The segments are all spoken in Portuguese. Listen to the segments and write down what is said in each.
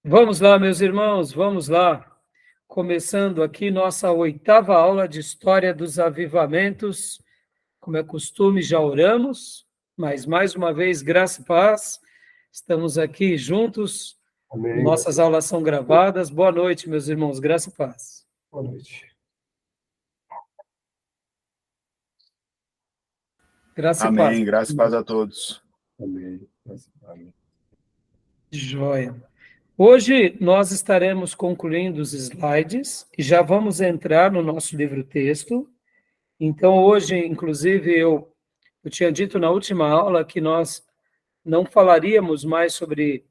Vamos lá, meus irmãos, vamos lá. Começando aqui nossa 8ª aula de História dos Avivamentos. Como é costume, já oramos, mas mais uma vez, graça e paz. Estamos aqui juntos. Amém. Nossas aulas são gravadas. Boa noite, meus irmãos, graça e paz. Boa noite. Graça e paz. Amém, graça e paz a todos. Amém. Amém. Joia. Hoje nós estaremos concluindo os slides e já vamos entrar no nosso livro-texto. Então, hoje, inclusive, eu tinha dito na última aula que nós não falaríamos mais sobre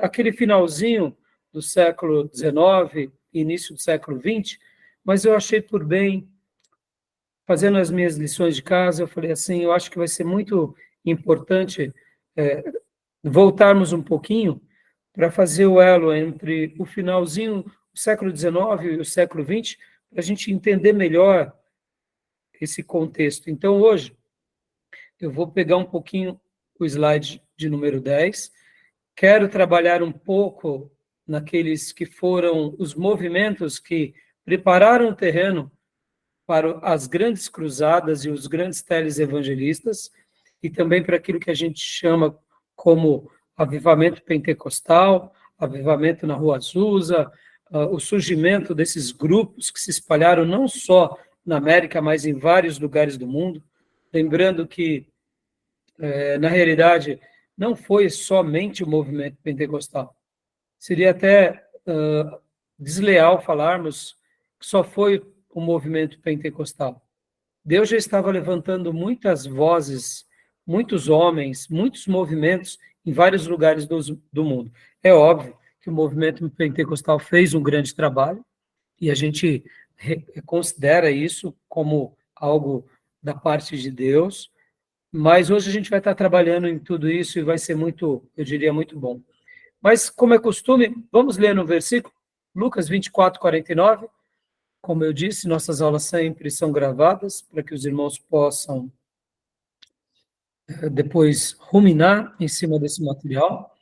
aquele finalzinho do século XIX, início do século XX, mas eu achei por bem, fazendo as minhas lições de casa, eu falei assim, eu acho que vai ser muito importante voltarmos um pouquinho para fazer o elo entre o finalzinho do século XIX e o século XX, para a gente entender melhor esse contexto. Então, hoje, eu vou pegar um pouquinho o slide de número 10, quero trabalhar um pouco naqueles que foram os movimentos que prepararam o terreno para as grandes cruzadas e os grandes televangelistas, e também para aquilo que a gente chama como avivamento pentecostal, avivamento na Rua Azusa, o surgimento desses grupos que se espalharam não só na América, mas em vários lugares do mundo. Lembrando que, na realidade, não foi somente o movimento pentecostal. Seria até desleal falarmos que só foi o movimento pentecostal. Deus já estava levantando muitas vozes, muitos homens, muitos movimentos em vários lugares do mundo. É óbvio que o movimento pentecostal fez um grande trabalho e a gente considera isso como algo da parte de Deus, mas hoje a gente vai estar trabalhando em tudo isso e vai ser muito, eu diria, muito bom. Mas, como é costume, vamos ler no versículo, Lucas 24, 49. Como eu disse, nossas aulas sempre são gravadas para que os irmãos possam depois ruminar em cima desse material,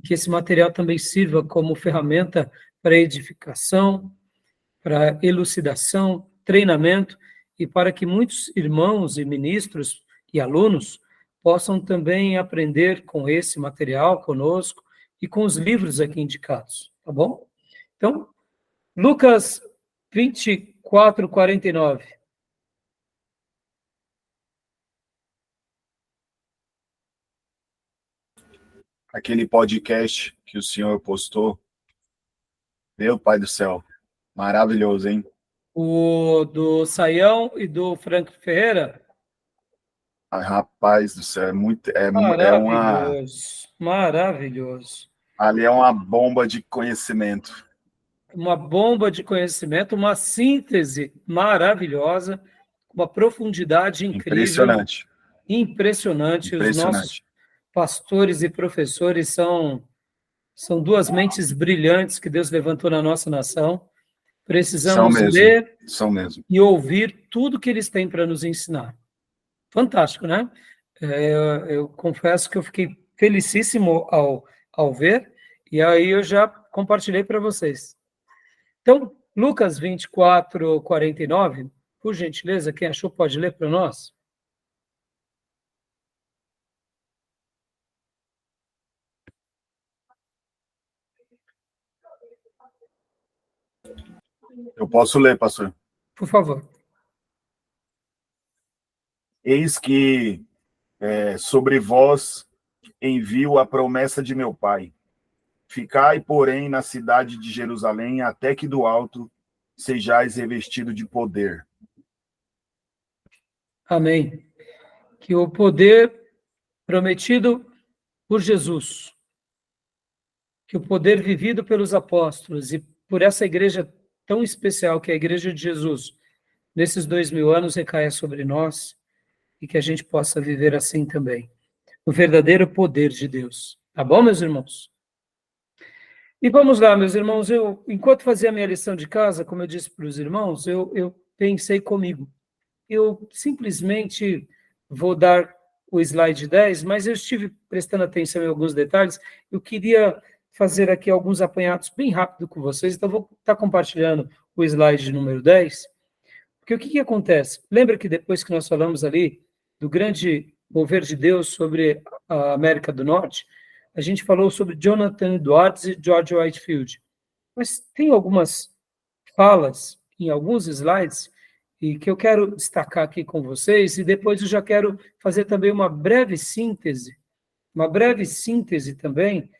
que esse material também sirva como ferramenta para edificação, para elucidação, treinamento, e para que muitos irmãos e ministros e alunos possam também aprender com esse material conosco e com os livros aqui indicados, tá bom? Então, Lucas 24, 49. Aquele podcast que o senhor postou, meu pai do céu, maravilhoso, hein? O do Saião e do Frank Ferreira. Rapaz do céu, Maravilhoso, maravilhoso. Ali é uma bomba de conhecimento. Uma bomba de conhecimento, uma síntese maravilhosa, uma profundidade incrível. Impressionante. Impressionante. Os nossos pastores e professores são duas mentes brilhantes que Deus levantou na nossa nação. Precisamos ler e ouvir tudo que eles têm para nos ensinar. Fantástico, né? Eu confesso que eu fiquei felicíssimo ao ver, e aí eu já compartilhei para vocês. Então, Lucas 24, 49, por gentileza, quem achou pode ler para nós? Eu posso ler, pastor? Por favor. Eis que sobre vós envio a promessa de meu Pai. Ficai, porém, na cidade de Jerusalém, até que do alto sejais revestido de poder. Amém. Que o poder prometido por Jesus, que o poder vivido pelos apóstolos e por essa igreja tão especial que é a Igreja de Jesus, nesses 2000 anos recaia sobre nós e que a gente possa viver assim também. O verdadeiro poder de Deus. Tá bom, meus irmãos? E vamos lá, meus irmãos, enquanto fazia a minha lição de casa, como eu disse para os irmãos, eu pensei comigo. Eu simplesmente vou dar o slide 10, mas eu estive prestando atenção em alguns detalhes. Eu queria fazer aqui alguns apanhados bem rápido com vocês, então vou estar compartilhando o slide número 10, porque o que acontece? Lembra que depois que nós falamos ali do grande mover de Deus sobre a América do Norte, a gente falou sobre Jonathan Edwards e George Whitefield, mas tem algumas falas em alguns slides e que eu quero destacar aqui com vocês, e depois eu já quero fazer também uma breve síntese também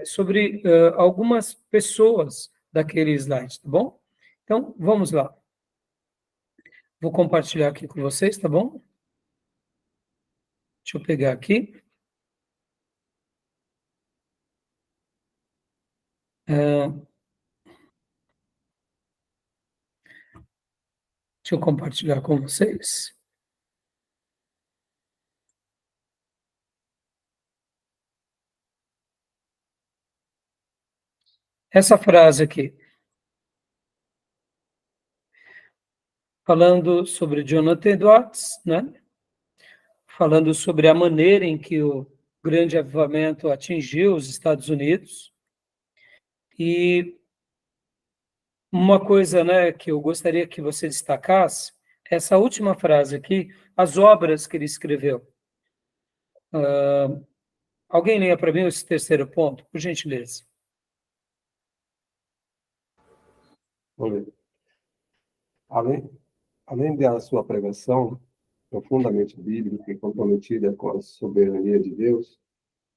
sobre algumas pessoas daquele slide, tá bom? Então, vamos lá. Vou compartilhar aqui com vocês, tá bom? Deixa eu pegar aqui. Deixa eu compartilhar com vocês. Essa frase aqui, falando sobre Jonathan Edwards, né? Falando sobre a maneira em que o grande avivamento atingiu os Estados Unidos. E uma coisa, né, que eu gostaria que você destacasse, essa última frase aqui, as obras que ele escreveu. Alguém leia para mim esse terceiro ponto, por gentileza. Vamos ver. Além da sua pregação profundamente bíblica e comprometida com a soberania de Deus,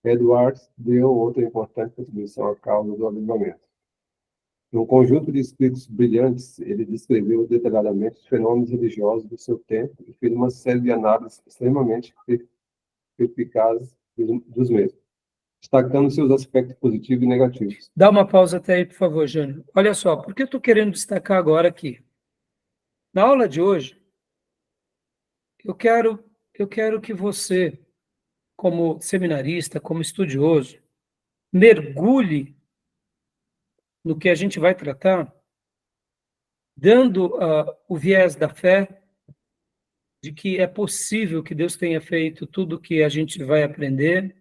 Edwards deu outra importante contribuição à causa do avivamento. Num conjunto de escritos brilhantes, ele descreveu detalhadamente os fenômenos religiosos do seu tempo e fez uma série de análises extremamente perspicazes dos mesmos, destacando seus aspectos positivos e negativos. Dá uma pausa até aí, por favor, Jânio. Olha só, por que eu estou querendo destacar agora aqui? Na aula de hoje, eu quero que você, como seminarista, como estudioso, mergulhe no que a gente vai tratar, dando o viés da fé, de que é possível que Deus tenha feito tudo o que a gente vai aprender,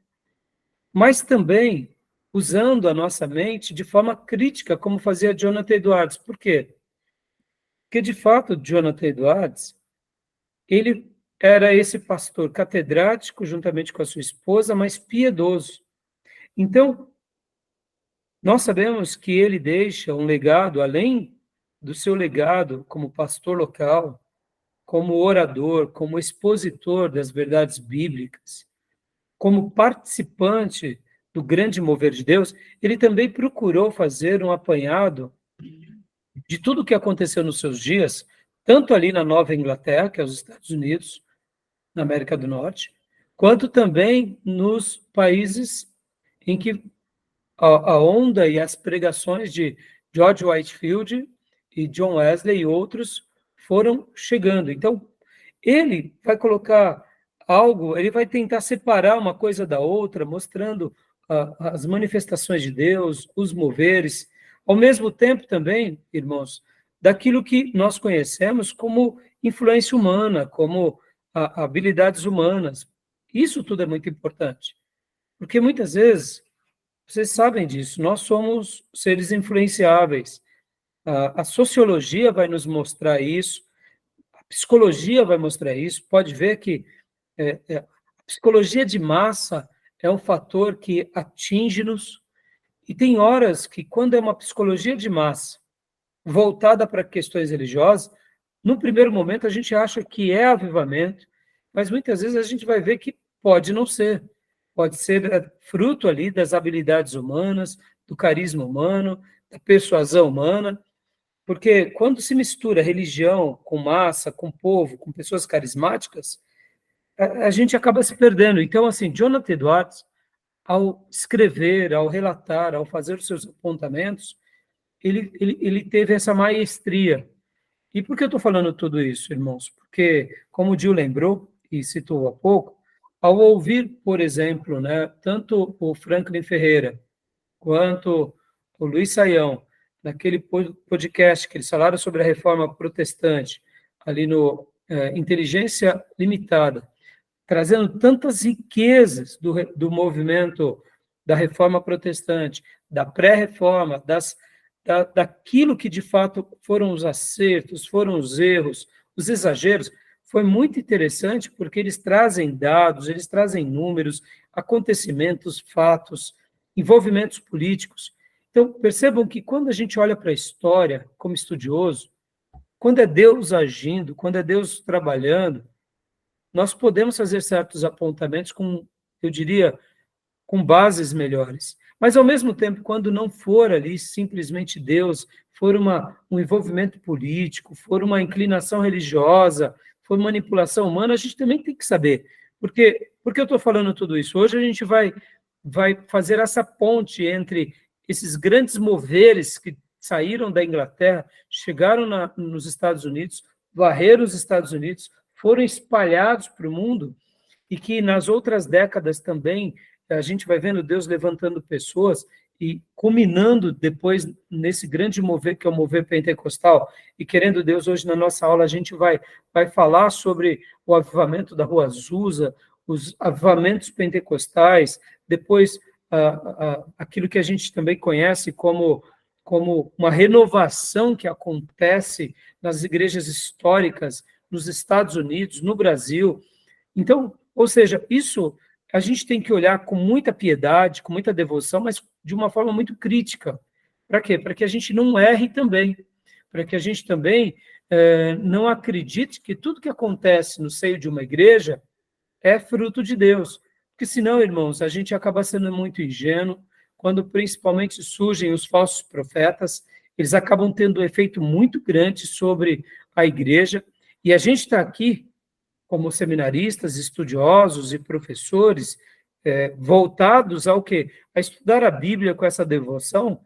mas também usando a nossa mente de forma crítica, como fazia Jonathan Edwards. Por quê? Porque, de fato, Jonathan Edwards, ele era esse pastor catedrático, juntamente com a sua esposa, mas piedoso. Então, nós sabemos que ele deixa um legado, além do seu legado como pastor local, como orador, como expositor das verdades bíblicas, como participante do grande mover de Deus, ele também procurou fazer um apanhado de tudo o que aconteceu nos seus dias, tanto ali na Nova Inglaterra, que é os Estados Unidos, na América do Norte, quanto também nos países em que a onda e as pregações de George Whitefield e John Wesley e outros foram chegando. Então, ele vai colocar algo, ele vai tentar separar uma coisa da outra, mostrando as manifestações de Deus, os moveres, ao mesmo tempo também, irmãos, daquilo que nós conhecemos como influência humana, como habilidades humanas. Isso tudo é muito importante, porque muitas vezes, vocês sabem disso, nós somos seres influenciáveis. A sociologia vai nos mostrar isso, a psicologia vai mostrar isso. Pode ver que a psicologia de massa é um fator que atinge-nos, e tem horas que, quando é uma psicologia de massa voltada para questões religiosas, no primeiro momento a gente acha que é avivamento, mas muitas vezes a gente vai ver que pode não ser. Pode ser fruto ali das habilidades humanas, do carisma humano, da persuasão humana, porque quando se mistura religião com massa, com povo, com pessoas carismáticas, a gente acaba se perdendo. Então, assim, Jonathan Edwards, ao escrever, ao relatar, ao fazer os seus apontamentos, ele teve essa maestria. E por que eu estou falando tudo isso, irmãos? Porque, como o Gil lembrou e citou há pouco, ao ouvir, por exemplo, né, tanto o Franklin Ferreira quanto o Luiz Saião, naquele podcast que eles falaram sobre a reforma protestante, ali no Inteligência Limitada, trazendo tantas riquezas do movimento da reforma protestante, da pré-reforma, daquilo que de fato foram os acertos, foram os erros, os exageros, foi muito interessante porque eles trazem dados, eles trazem números, acontecimentos, fatos, envolvimentos políticos. Então, percebam que quando a gente olha para a história como estudioso, quando é Deus agindo, quando é Deus trabalhando, nós podemos fazer certos apontamentos com, eu diria, com bases melhores. Mas, ao mesmo tempo, quando não for ali simplesmente Deus, for um envolvimento político, for uma inclinação religiosa, for manipulação humana, a gente também tem que saber. Por que eu estou falando tudo isso? Hoje a gente vai fazer essa ponte entre esses grandes moveres que saíram da Inglaterra, chegaram nos Estados Unidos, varreram os Estados Unidos, foram espalhados para o mundo, e que nas outras décadas também a gente vai vendo Deus levantando pessoas e culminando depois nesse grande mover, que é o mover pentecostal, e querendo Deus, hoje na nossa aula a gente vai falar sobre o avivamento da Rua Azusa, os avivamentos pentecostais, depois aquilo que a gente também conhece como uma renovação que acontece nas igrejas históricas, nos Estados Unidos, no Brasil. Então, ou seja, isso a gente tem que olhar com muita piedade, com muita devoção, mas de uma forma muito crítica. Para quê? Para que a gente não erre também, para que a gente também não acredite que tudo que acontece no seio de uma igreja é fruto de Deus. Porque senão, irmãos, a gente acaba sendo muito ingênuo, quando principalmente surgem os falsos profetas, eles acabam tendo um efeito muito grande sobre a igreja, e a gente está aqui como seminaristas, estudiosos e professores, voltados ao quê? A estudar a Bíblia com essa devoção,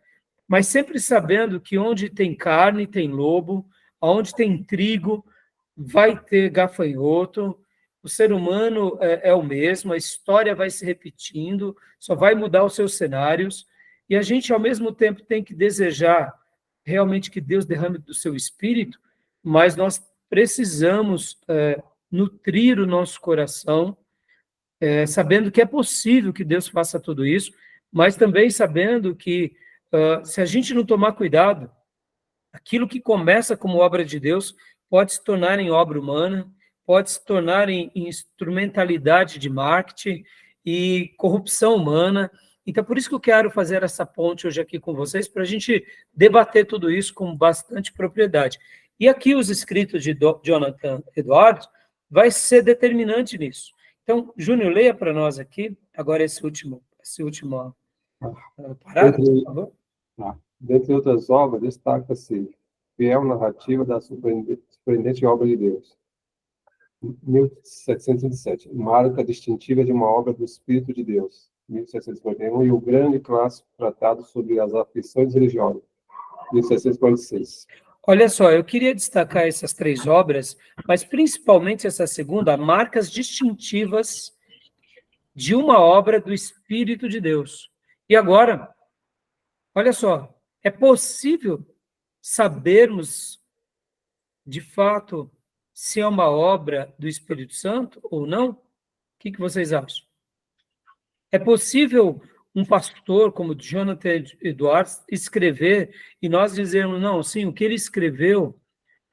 mas sempre sabendo que onde tem carne, tem lobo, onde tem trigo, vai ter gafanhoto, o ser humano é o mesmo, a história vai se repetindo, só vai mudar os seus cenários, e a gente, ao mesmo tempo, tem que desejar realmente que Deus derrame do seu espírito, mas nós precisamos nutrir o nosso coração, sabendo que é possível que Deus faça tudo isso, mas também sabendo que, se a gente não tomar cuidado, aquilo que começa como obra de Deus pode se tornar em obra humana, pode se tornar em instrumentalidade de marketing e corrupção humana. Então, por isso que eu quero fazer essa ponte hoje aqui com vocês, para a gente debater tudo isso com bastante propriedade. E aqui os escritos de Jonathan Edwards vai ser determinante nisso. Então, Júnior, leia para nós aqui, agora esse último parágrafo, por favor. Dentre outras obras, destaca-se Fiel Narrativa da Surpreendente Obra de Deus, 1727, marca distintiva de uma obra do Espírito de Deus, 1751, e o grande clássico tratado sobre as aflições religiosas, 1746. Olha só, eu queria destacar essas três obras, mas principalmente essa segunda, marcas distintivas de uma obra do Espírito de Deus. E agora, olha só, é possível sabermos, de fato, se é uma obra do Espírito Santo ou não? O que vocês acham? É possível um pastor como Jonathan Edwards escrever e nós dizermos, não, sim, o que ele escreveu,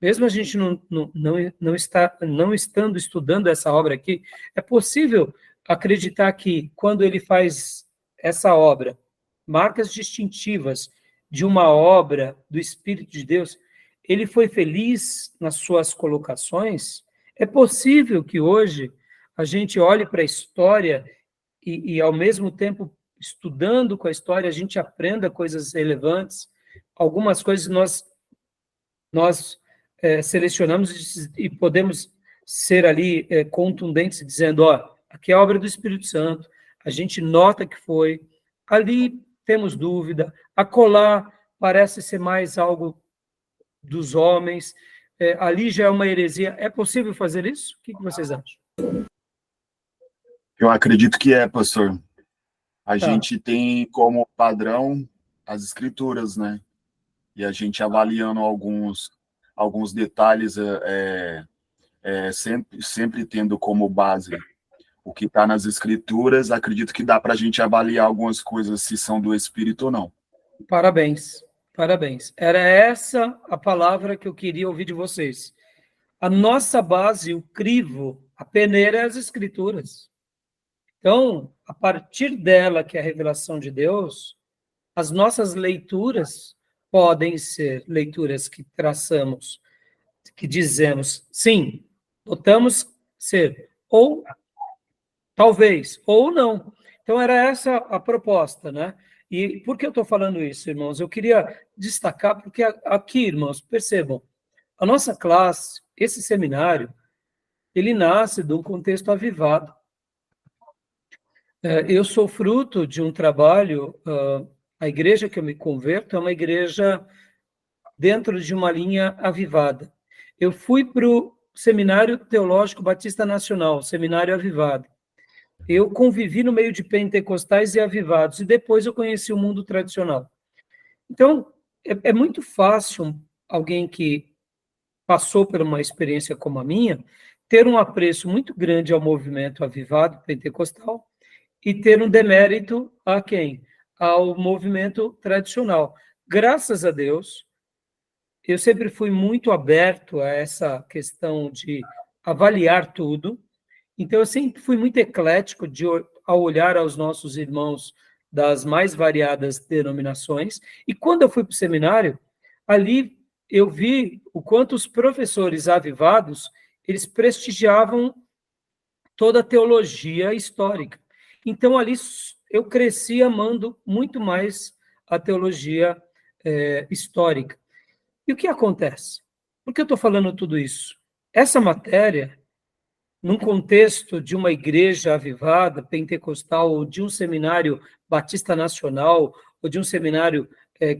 mesmo a gente não estando estudando essa obra aqui, é possível acreditar que quando ele faz essa obra, marcas distintivas de uma obra do Espírito de Deus, ele foi feliz nas suas colocações? É possível que hoje a gente olhe para a história e, ao mesmo tempo, estudando com a história, a gente aprenda coisas relevantes. Algumas coisas nós selecionamos e podemos ser ali contundentes, dizendo, aqui é a obra do Espírito Santo, a gente nota que foi, ali temos dúvida, acolá parece ser mais algo dos homens, ali já é uma heresia. É possível fazer isso? O que vocês acham? Eu acredito que pastor. A gente tem como padrão as escrituras, né? E a gente avaliando alguns detalhes, sempre tendo como base o que está nas escrituras, acredito que dá para a gente avaliar algumas coisas se são do Espírito ou não. Parabéns, parabéns. Era essa a palavra que eu queria ouvir de vocês. A nossa base, o crivo, a peneira é as Escrituras. Então, a partir dela, que é a revelação de Deus, as nossas leituras podem ser leituras que traçamos, que dizemos, sim, notamos ser, ou talvez, ou não. Então, era essa a proposta, né? E por que eu estou falando isso, irmãos? Eu queria destacar, porque aqui, irmãos, percebam, a nossa classe, esse seminário, ele nasce de um contexto avivado. Eu sou fruto de um trabalho, a igreja que eu me converto é uma igreja dentro de uma linha avivada. Eu fui para o Seminário Teológico Batista Nacional, Seminário Avivado. Eu convivi no meio de pentecostais e avivados, e depois eu conheci o mundo tradicional. Então, é muito fácil alguém que passou por uma experiência como a minha ter um apreço muito grande ao movimento avivado pentecostal e ter um demérito a quem? Ao movimento tradicional. Graças a Deus, eu sempre fui muito aberto a essa questão de avaliar tudo, então eu sempre fui muito eclético ao olhar aos nossos irmãos das mais variadas denominações, e quando eu fui para o seminário, ali eu vi o quanto os professores avivados, eles prestigiavam toda a teologia histórica. Então, ali eu cresci amando muito mais a teologia histórica. E o que acontece? Por que eu estou falando tudo isso? Essa matéria, num contexto de uma igreja avivada, pentecostal, ou de um seminário batista nacional, ou de um seminário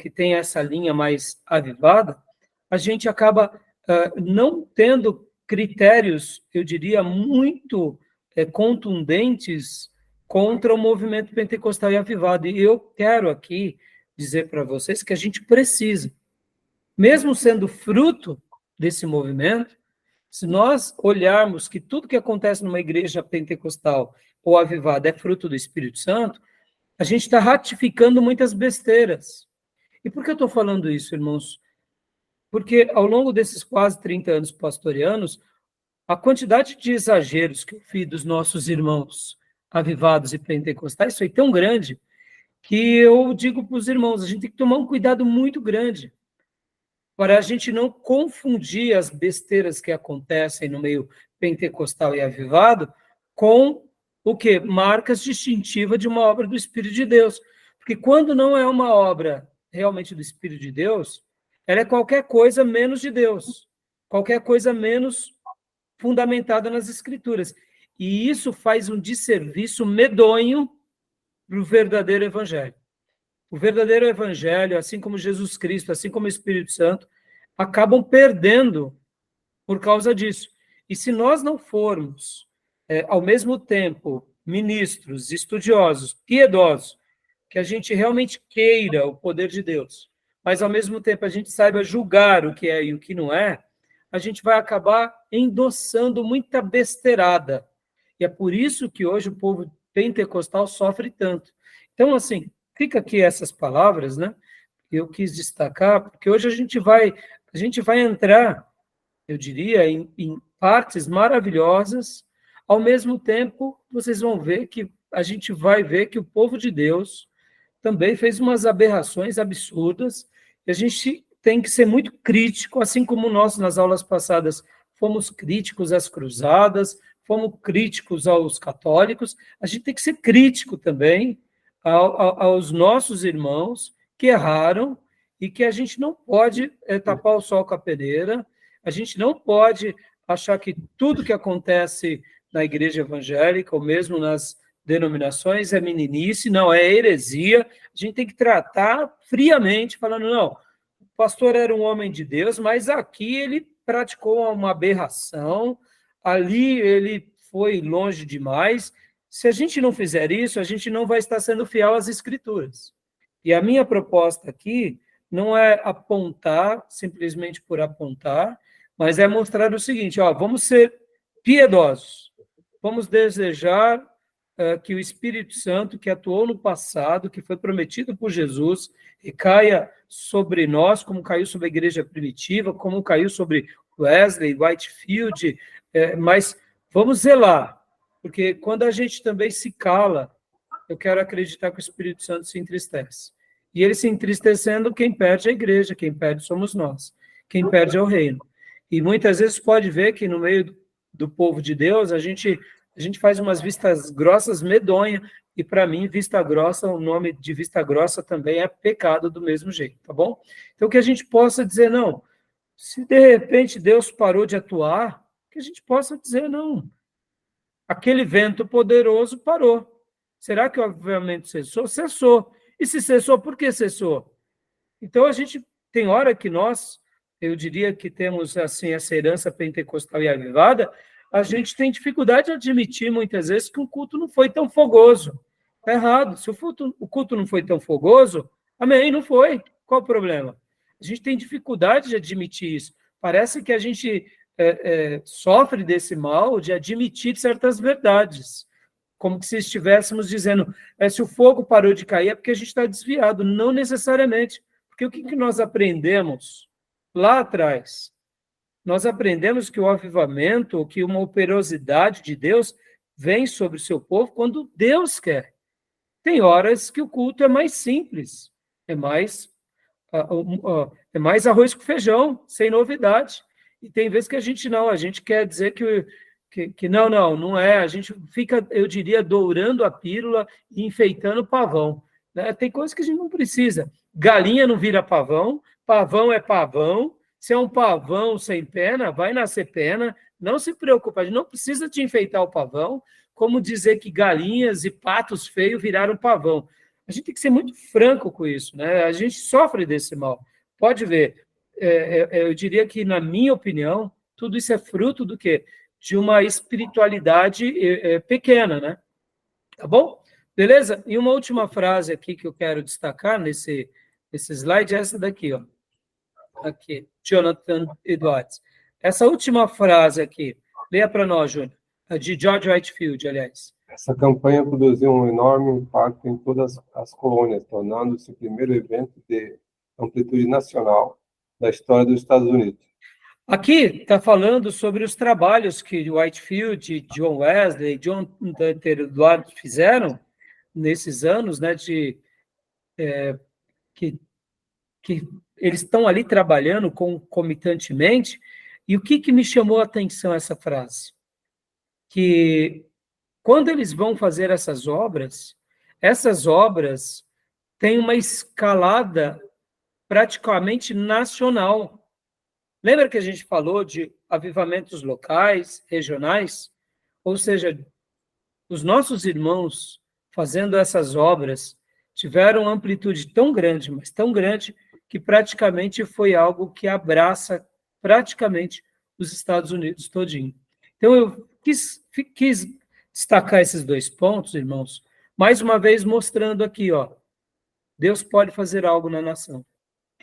que tem essa linha mais avivada, a gente acaba não tendo critérios, eu diria, muito contundentes contra o movimento pentecostal e avivado. E eu quero aqui dizer para vocês que a gente precisa, mesmo sendo fruto desse movimento, se nós olharmos que tudo que acontece numa igreja pentecostal ou avivada é fruto do Espírito Santo, a gente está ratificando muitas besteiras. E por que eu estou falando isso, irmãos? Porque ao longo desses quase 30 anos pastoreanos, a quantidade de exageros que eu vi dos nossos irmãos avivados e pentecostais foi tão grande que eu digo para os irmãos, a gente tem que tomar um cuidado muito grande para a gente não confundir as besteiras que acontecem no meio pentecostal e avivado com o quê? Marcas distintivas de uma obra do Espírito de Deus. Porque quando não é uma obra realmente do Espírito de Deus, ela é qualquer coisa menos de Deus, qualquer coisa menos fundamentada nas Escrituras. E isso faz um desserviço medonho para o verdadeiro evangelho. O verdadeiro evangelho, assim como Jesus Cristo, assim como o Espírito Santo, acabam perdendo por causa disso. E se nós não formos, ao mesmo tempo, ministros, estudiosos, piedosos, que a gente realmente queira o poder de Deus, mas ao mesmo tempo a gente saiba julgar o que é e o que não é, a gente vai acabar endossando muita besteirada. E é por isso que hoje o povo pentecostal sofre tanto. Então, assim, fica aqui essas palavras, né? Eu quis destacar, porque hoje a gente vai entrar, eu diria, em partes maravilhosas. Ao mesmo tempo, vocês vão ver que a gente vai ver que o povo de Deus também fez umas aberrações absurdas, e a gente tem que ser muito crítico, assim como nós, nas aulas passadas, fomos críticos às cruzadas, fomos críticos aos católicos, a gente tem que ser crítico também aos nossos irmãos que erraram e que a gente não pode tapar o sol com a peneira, a gente não pode achar que tudo que acontece na igreja evangélica, ou mesmo nas denominações, é meninice, não, é heresia. A gente tem que tratar friamente, falando, não, o pastor era um homem de Deus, mas aqui ele praticou uma aberração, ali ele foi longe demais. Se a gente não fizer isso, a gente não vai estar sendo fiel às Escrituras. E a minha proposta aqui não é apontar, simplesmente por apontar, mas é mostrar o seguinte, vamos ser piedosos, vamos desejar que o Espírito Santo, que atuou no passado, que foi prometido por Jesus, recaia sobre nós, como caiu sobre a igreja primitiva, como caiu sobre Wesley, Whitefield, mas vamos zelar, porque quando a gente também se cala, eu quero acreditar que o Espírito Santo se entristece. E ele se entristecendo, quem perde é a igreja, quem perde somos nós, quem perde é o reino. E muitas vezes pode ver que no meio do povo de Deus, a gente faz umas vistas grossas medonha, e para mim, vista grossa, o nome de vista grossa também é pecado do mesmo jeito, tá bom? Então, que a gente possa dizer, não, se de repente Deus parou de atuar, que a gente possa dizer, não, aquele vento poderoso parou. Será que o avivamento cessou? Cessou. E se cessou, por que cessou? Então, a gente tem hora que nós, eu diria que temos assim essa herança pentecostal e avivada, a gente tem dificuldade de admitir, muitas vezes, que um culto não foi tão fogoso. Está errado. Se o culto não foi tão fogoso, amém, não foi. Qual o problema? A gente tem dificuldade de admitir isso. Parece que a gente sofre desse mal de admitir certas verdades. Como se estivéssemos dizendo, se o fogo parou de cair é porque a gente está desviado. Não necessariamente. Porque o que nós aprendemos lá atrás? Nós aprendemos que o avivamento, que uma operosidade de Deus vem sobre o seu povo quando Deus quer. Tem horas que o culto é mais simples, é mais arroz com feijão, sem novidade. E tem vezes que a gente quer dizer que não é. A gente fica, eu diria, dourando a pílula e enfeitando o pavão. Né? Tem coisas que a gente não precisa. Galinha não vira pavão, pavão é pavão. Se é um pavão sem pena, vai nascer pena. Não se preocupe, a gente não precisa de enfeitar o pavão, como dizer que galinhas e patos feios viraram pavão. A gente tem que ser muito franco com isso, né? A gente sofre desse mal. Pode ver, eu diria que, na minha opinião, tudo isso é fruto do quê? De uma espiritualidade pequena, né? Tá bom? Beleza? E uma última frase aqui que eu quero destacar nesse slide é essa daqui, ó. Aqui, Jonathan Edwards. Essa última frase aqui, leia para nós, Júnior, de George Whitefield, aliás. Essa campanha produziu um enorme impacto em todas as colônias, tornando-se o primeiro evento de amplitude nacional da história dos Estados Unidos. Aqui está falando sobre os trabalhos que Whitefield, John Wesley, John Edwards fizeram nesses anos, né, que eles estão ali trabalhando concomitantemente. E o que me chamou a atenção essa frase? Que quando eles vão fazer essas obras têm uma escalada praticamente nacional. Lembra que a gente falou de avivamentos locais, regionais? Ou seja, os nossos irmãos fazendo essas obras tiveram amplitude tão grande, mas tão grande, que praticamente foi algo que abraça praticamente os Estados Unidos todinho. Então, eu quis destacar esses dois pontos, irmãos, mais uma vez mostrando aqui, ó, Deus pode fazer algo na nação.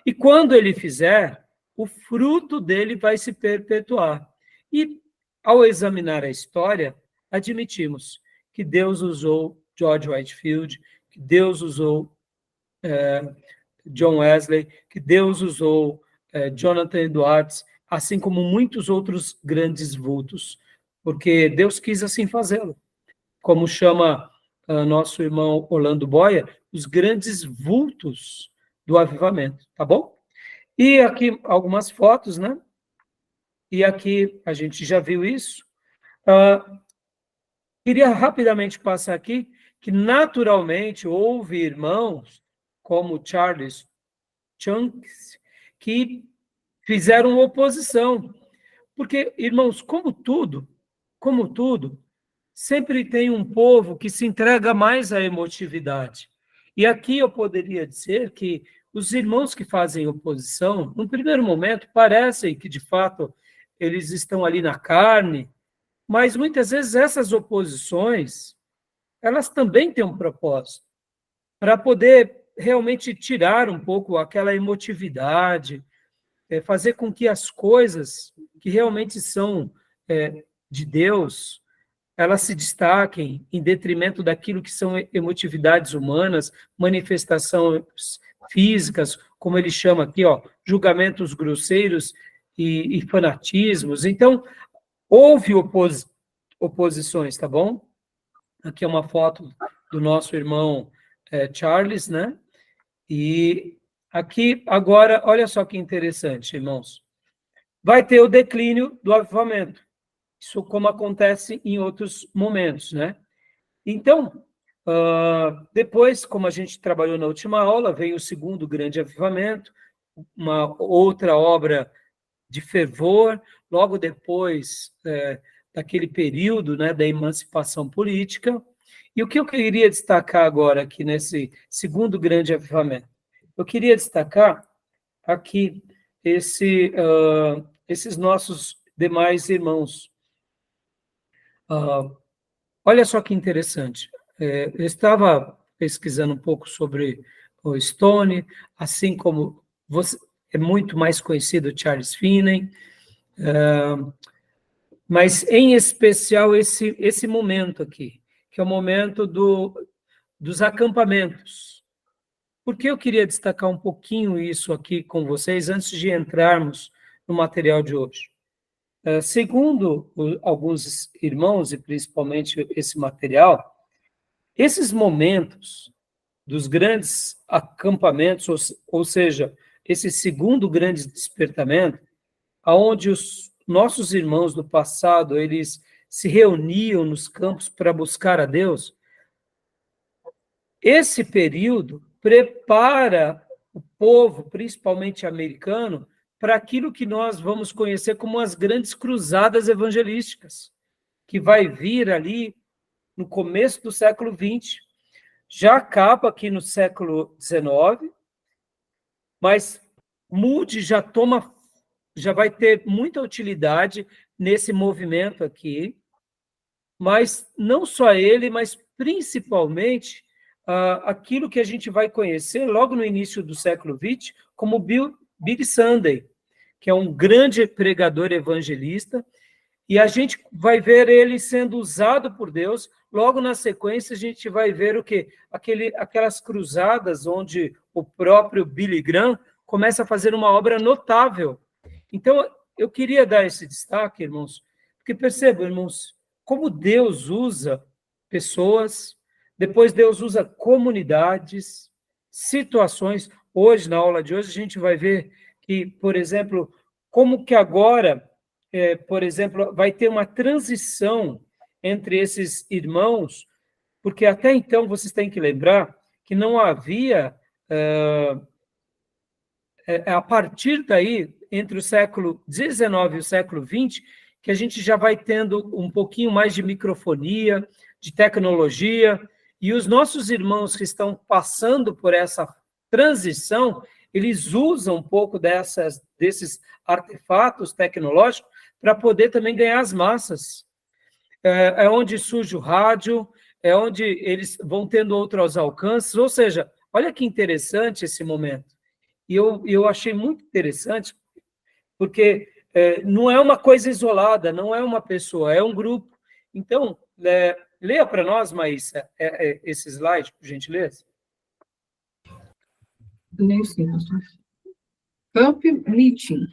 E quando ele fizer, o fruto dele vai se perpetuar. E, ao examinar a história, admitimos que Deus usou George Whitefield, que Deus usou John Wesley, que Deus usou Jonathan Edwards, assim como muitos outros grandes vultos, porque Deus quis assim fazê-lo. Como chama nosso irmão Orlando Boyer, os grandes vultos do avivamento, tá bom? E aqui algumas fotos, né? E aqui a gente já viu isso. Queria rapidamente passar aqui que, naturalmente, houve irmãos como Charles Chunks que fizeram oposição. Porque, irmãos, como tudo, sempre tem um povo que se entrega mais à emotividade. E aqui eu poderia dizer que os irmãos que fazem oposição, no primeiro momento, parecem que, de fato, eles estão ali na carne, mas muitas vezes essas oposições, elas também têm um propósito, para poder realmente tirar um pouco aquela emotividade, fazer com que as coisas que realmente são de Deus, elas se destaquem em detrimento daquilo que são emotividades humanas, manifestações físicas, como ele chama aqui, ó, julgamentos grosseiros e fanatismos. Então, houve oposições, tá bom? Aqui é uma foto do nosso irmão Charles, né? E aqui, agora, olha só que interessante, irmãos. Vai ter o declínio do avivamento. Isso como acontece em outros momentos, né? Então, depois, como a gente trabalhou na última aula, veio o segundo grande avivamento, uma outra obra de fervor, logo depois daquele período, né, da emancipação política. E o que eu queria destacar agora aqui nesse segundo grande avivamento? Eu queria destacar aqui esses nossos demais irmãos. Olha só que interessante. Eu estava pesquisando um pouco sobre o Stone, assim como você, é muito mais conhecido Charles Finney, mas em especial esse momento aqui, que é o momento dos acampamentos. Por que eu queria destacar um pouquinho isso aqui com vocês antes de entrarmos no material de hoje? Segundo alguns irmãos, e principalmente esse material, esses momentos dos grandes acampamentos, ou seja, esse segundo grande despertamento, aonde os nossos irmãos do passado, eles se reuniam nos campos para buscar a Deus, esse período prepara o povo, principalmente americano, para aquilo que nós vamos conhecer como as grandes cruzadas evangelísticas, que vai vir ali no começo do século XX. Já acaba aqui no século XIX, mas Moody já vai ter muita utilidade nesse movimento aqui, mas não só ele, mas principalmente aquilo que a gente vai conhecer logo no início do século XX como Billy Sunday, que é um grande pregador evangelista, e a gente vai ver ele sendo usado por Deus. Logo na sequência, a gente vai ver o quê? Aquelas cruzadas onde o próprio Billy Graham começa a fazer uma obra notável. Então, eu queria dar esse destaque, irmãos, porque percebam, irmãos, como Deus usa pessoas, depois Deus usa comunidades, situações. Hoje, na aula de hoje, a gente vai ver que, por exemplo, como que agora, por exemplo, vai ter uma transição entre esses irmãos, porque até então vocês têm que lembrar que não havia, a partir daí, entre o século XIX e o século XX, que a gente já vai tendo um pouquinho mais de microfonia, de tecnologia, e os nossos irmãos que estão passando por essa transição, eles usam um pouco desses artefatos tecnológicos para poder também ganhar as massas. É onde surge o rádio, é onde eles vão tendo outros alcances, ou seja, olha que interessante esse momento. E eu achei muito interessante, porque não é uma coisa isolada, não é uma pessoa, é um grupo. Então, leia para nós, Maísa, esse slide, por gentileza. Nem sim, pastor. Camp Meeting.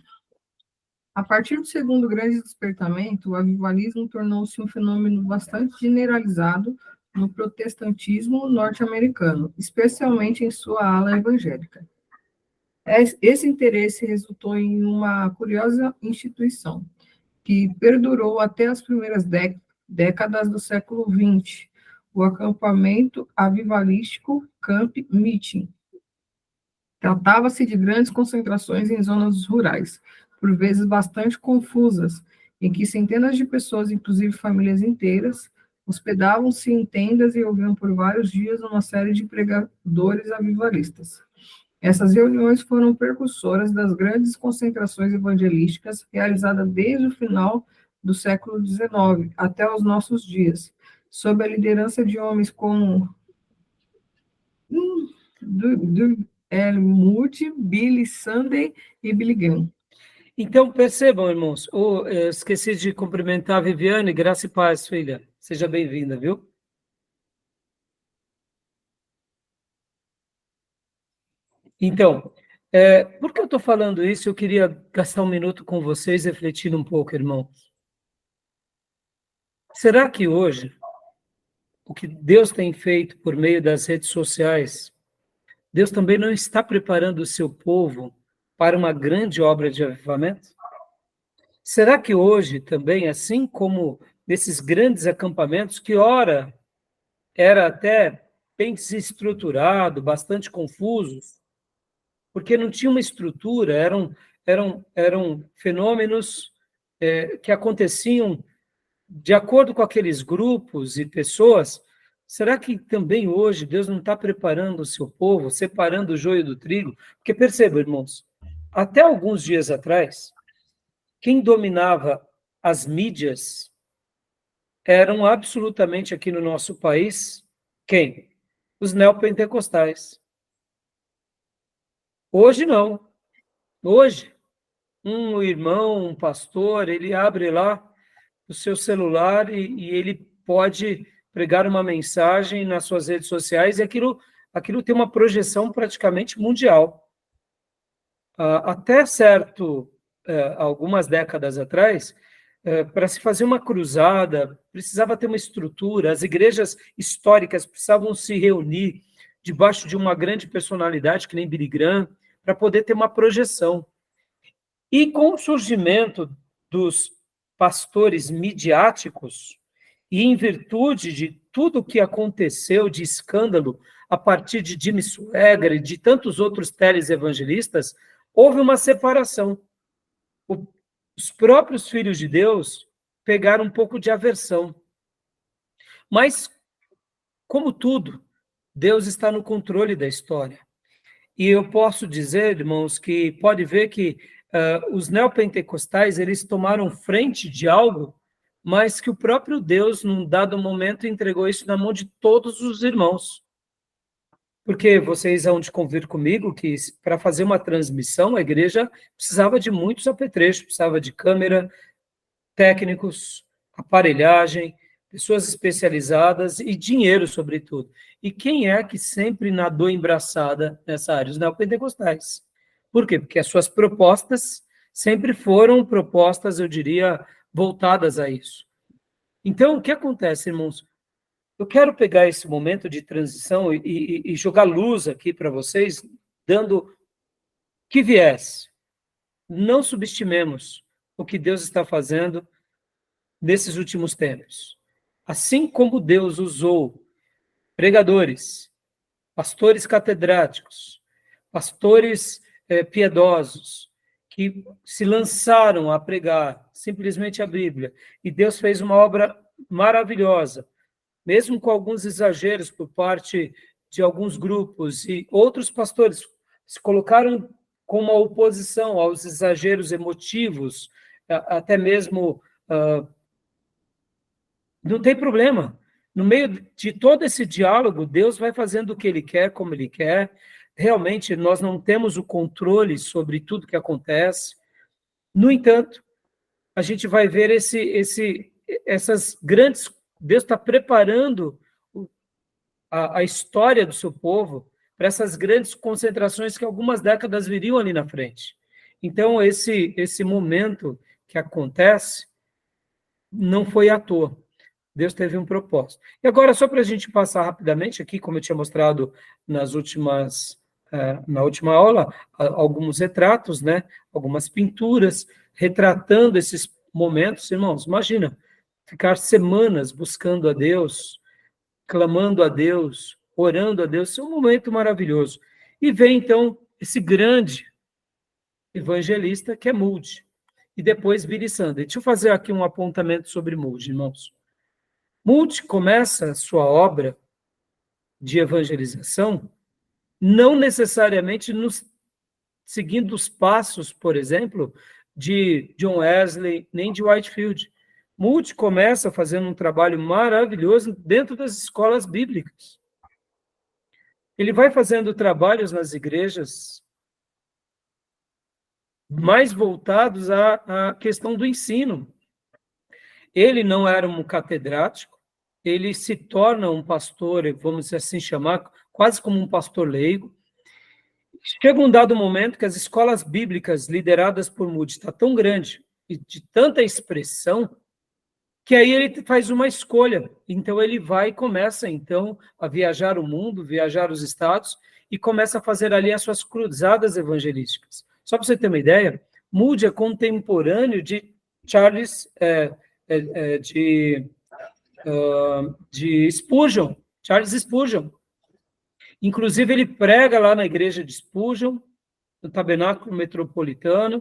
A partir do segundo grande despertamento, o avivalismo tornou-se um fenômeno bastante generalizado no protestantismo norte-americano, especialmente em sua ala evangélica. Esse interesse resultou em uma curiosa instituição, que perdurou até as primeiras décadas do século XX, o acampamento avivalístico Camp Meeting. Tratava-se de grandes concentrações em zonas rurais, por vezes bastante confusas, em que centenas de pessoas, inclusive famílias inteiras, hospedavam-se em tendas e ouviam por vários dias uma série de pregadores avivalistas. Essas reuniões foram precursoras das grandes concentrações evangelísticas realizadas desde o final do século XIX até os nossos dias, sob a liderança de homens como Moody, Billy Sunday e Billy Graham. Então, percebam, irmãos, eu esqueci de cumprimentar a Viviane, graça e paz, filha. Seja bem-vinda, viu? Então, por que eu estou falando isso? Eu queria gastar um minuto com vocês, refletindo um pouco, irmãos. Será que hoje, o que Deus tem feito por meio das redes sociais, Deus também não está preparando o seu povo para uma grande obra de avivamento? Será que hoje também, assim como nesses grandes acampamentos, que ora era até bem desestruturado, bastante confusos, porque não tinha uma estrutura, eram fenômenos que aconteciam de acordo com aqueles grupos e pessoas. Será que também hoje Deus não está preparando o seu povo, separando o joio do trigo? Porque perceba, irmãos, até alguns dias atrás, quem dominava as mídias eram absolutamente aqui no nosso país, quem? Os neopentecostais. Hoje não. Hoje, um irmão, um pastor, ele abre lá o seu celular e ele pode pregar uma mensagem nas suas redes sociais e aquilo tem uma projeção praticamente mundial. Até algumas décadas atrás, para se fazer uma cruzada, precisava ter uma estrutura, as igrejas históricas precisavam se reunir debaixo de uma grande personalidade, que nem Billy Graham, para poder ter uma projeção. E com o surgimento dos pastores midiáticos, e em virtude de tudo o que aconteceu de escândalo a partir de Jimmy Swaggart e de tantos outros televangelistas, houve uma separação. Os próprios filhos de Deus pegaram um pouco de aversão. Mas, como tudo, Deus está no controle da história. E eu posso dizer, irmãos, que pode ver que os neopentecostais, eles tomaram frente de algo, mas que o próprio Deus, num dado momento, entregou isso na mão de todos os irmãos. Porque vocês vão de convir comigo que para fazer uma transmissão, a igreja precisava de muitos apetrechos, precisava de câmera, técnicos, aparelhagem, pessoas especializadas e dinheiro, sobretudo. E quem é que sempre nadou em braçada nessa área? Os neopentecostais. Por quê? Porque as suas propostas sempre foram propostas, eu diria, voltadas a isso. Então, o que acontece, irmãos? Eu quero pegar esse momento de transição e jogar luz aqui para vocês, dando que viesse. Não subestimemos o que Deus está fazendo nesses últimos tempos. Assim como Deus usou pregadores, pastores catedráticos, pastores piedosos, que se lançaram a pregar simplesmente a Bíblia, e Deus fez uma obra maravilhosa, mesmo com alguns exageros por parte de alguns grupos, e outros pastores se colocaram com uma oposição aos exageros emotivos, até mesmo... não tem problema. No meio de todo esse diálogo, Deus vai fazendo o que Ele quer, como Ele quer. Realmente, nós não temos o controle sobre tudo que acontece. No entanto, a gente vai ver essas grandes... Deus está preparando a história do seu povo para essas grandes concentrações que algumas décadas viriam ali na frente. Então, esse momento que acontece não foi à toa. Deus teve um propósito. E agora, só para a gente passar rapidamente aqui, como eu tinha mostrado na última aula, alguns retratos, né? Algumas pinturas, retratando esses momentos. Irmãos, imagina, ficar semanas buscando a Deus, clamando a Deus, orando a Deus, isso é um momento maravilhoso. E vem, então, esse grande evangelista, que é Moody, e depois Billy Sunday. Deixa eu fazer aqui um apontamento sobre Moody, irmãos. Moody começa a sua obra de evangelização não necessariamente seguindo os passos, por exemplo, de John Wesley, nem de Whitefield. Moody começa fazendo um trabalho maravilhoso dentro das escolas bíblicas. Ele vai fazendo trabalhos nas igrejas mais voltados à questão do ensino. Ele não era um catedrático, ele se torna um pastor, vamos assim chamar, quase como um pastor leigo. Chega um dado momento que as escolas bíblicas lideradas por Moody está tão grande e de tanta expressão que aí ele faz uma escolha. Então ele vai e começa então a viajar o mundo, viajar os estados e começa a fazer ali as suas cruzadas evangelísticas. Só para você ter uma ideia, Moody é contemporâneo de Charles de Spurgeon, Charles Spurgeon. Inclusive, ele prega lá na igreja de Spurgeon, no Tabernáculo Metropolitano,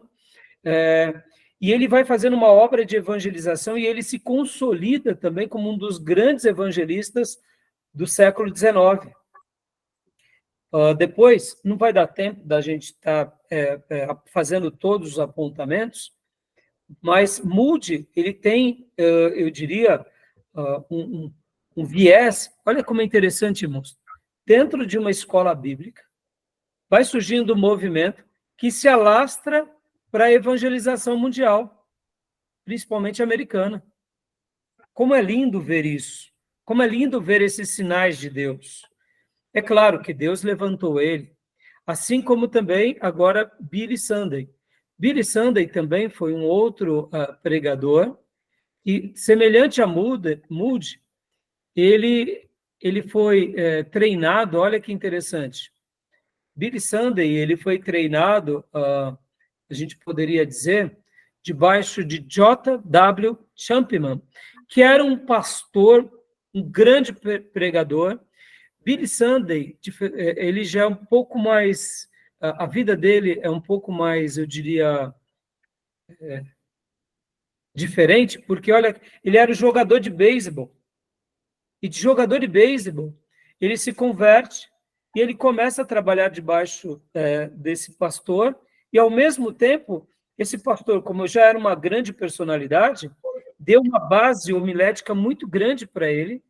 e ele vai fazendo uma obra de evangelização e ele se consolida também como um dos grandes evangelistas do século XIX. Depois, não vai dar tempo da gente estar fazendo todos os apontamentos, mas Moody, ele tem, eu diria, um viés. Olha como é interessante, irmãos. Dentro de uma escola bíblica, vai surgindo um movimento que se alastra para a evangelização mundial, principalmente americana. Como é lindo ver isso. Como é lindo ver esses sinais de Deus. É claro que Deus levantou ele, assim como também agora Billy Sunday. Billy Sunday também foi um outro pregador, e semelhante a Moody, ele foi treinado, olha que interessante. Billy Sunday, ele foi treinado, a gente poderia dizer, debaixo de J.W. Champman, que era um pastor, um grande pregador. Billy Sunday, ele já é um pouco mais, a vida dele é um pouco mais, eu diria, diferente, porque, olha, ele era jogador de beisebol. E de jogador de beisebol, ele se converte e ele começa a trabalhar debaixo desse pastor, e, ao mesmo tempo, esse pastor, como já era uma grande personalidade, deu uma base homilética muito grande para ele,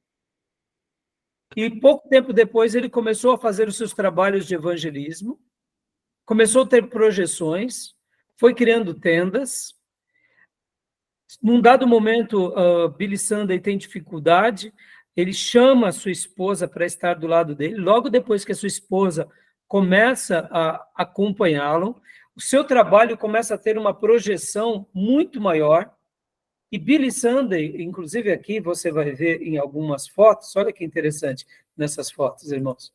e pouco tempo depois ele começou a fazer os seus trabalhos de evangelismo, começou a ter projeções, foi criando tendas. Num dado momento, Billy Sunday tem dificuldade, ele chama a sua esposa para estar do lado dele. Logo depois que a sua esposa começa a acompanhá-lo, o seu trabalho começa a ter uma projeção muito maior. E Billy Sunday, inclusive aqui você vai ver em algumas fotos, olha que interessante nessas fotos, irmãos.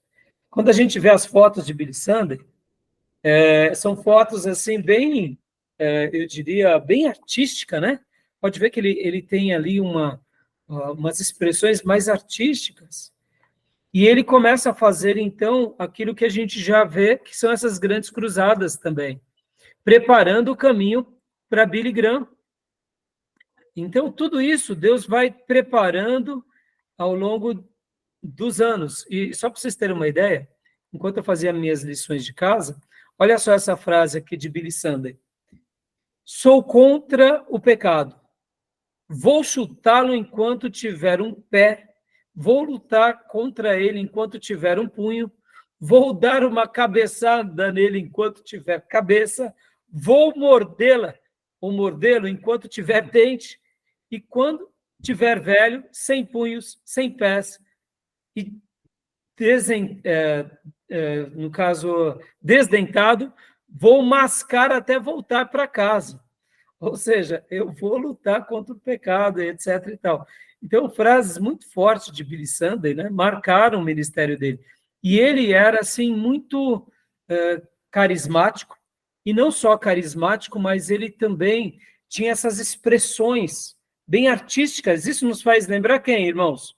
Quando a gente vê as fotos de Billy Sunday, são fotos assim bem, eu diria, bem artística, né? Pode ver que ele tem ali umas expressões mais artísticas. E ele começa a fazer, então, aquilo que a gente já vê, que são essas grandes cruzadas também, preparando o caminho para Billy Graham. Então, tudo isso Deus vai preparando ao longo dos anos. E só para vocês terem uma ideia, enquanto eu fazia minhas lições de casa, olha só essa frase aqui de Billy Sunday. Sou contra o pecado. Vou chutá-lo enquanto tiver um pé. Vou lutar contra ele enquanto tiver um punho. Vou dar uma cabeçada nele enquanto tiver cabeça. Vou mordê-la ou mordê-lo enquanto tiver dente. E quando tiver velho, sem punhos, sem pés, e no caso, desdentado, vou mascar até voltar para casa. Ou seja, eu vou lutar contra o pecado, etc. e tal. Então, frases muito fortes de Billy Sunday, né, marcaram o ministério dele. E ele era, assim, muito carismático, e não só carismático, mas ele também tinha essas expressões bem artísticas. Isso nos faz lembrar quem, irmãos?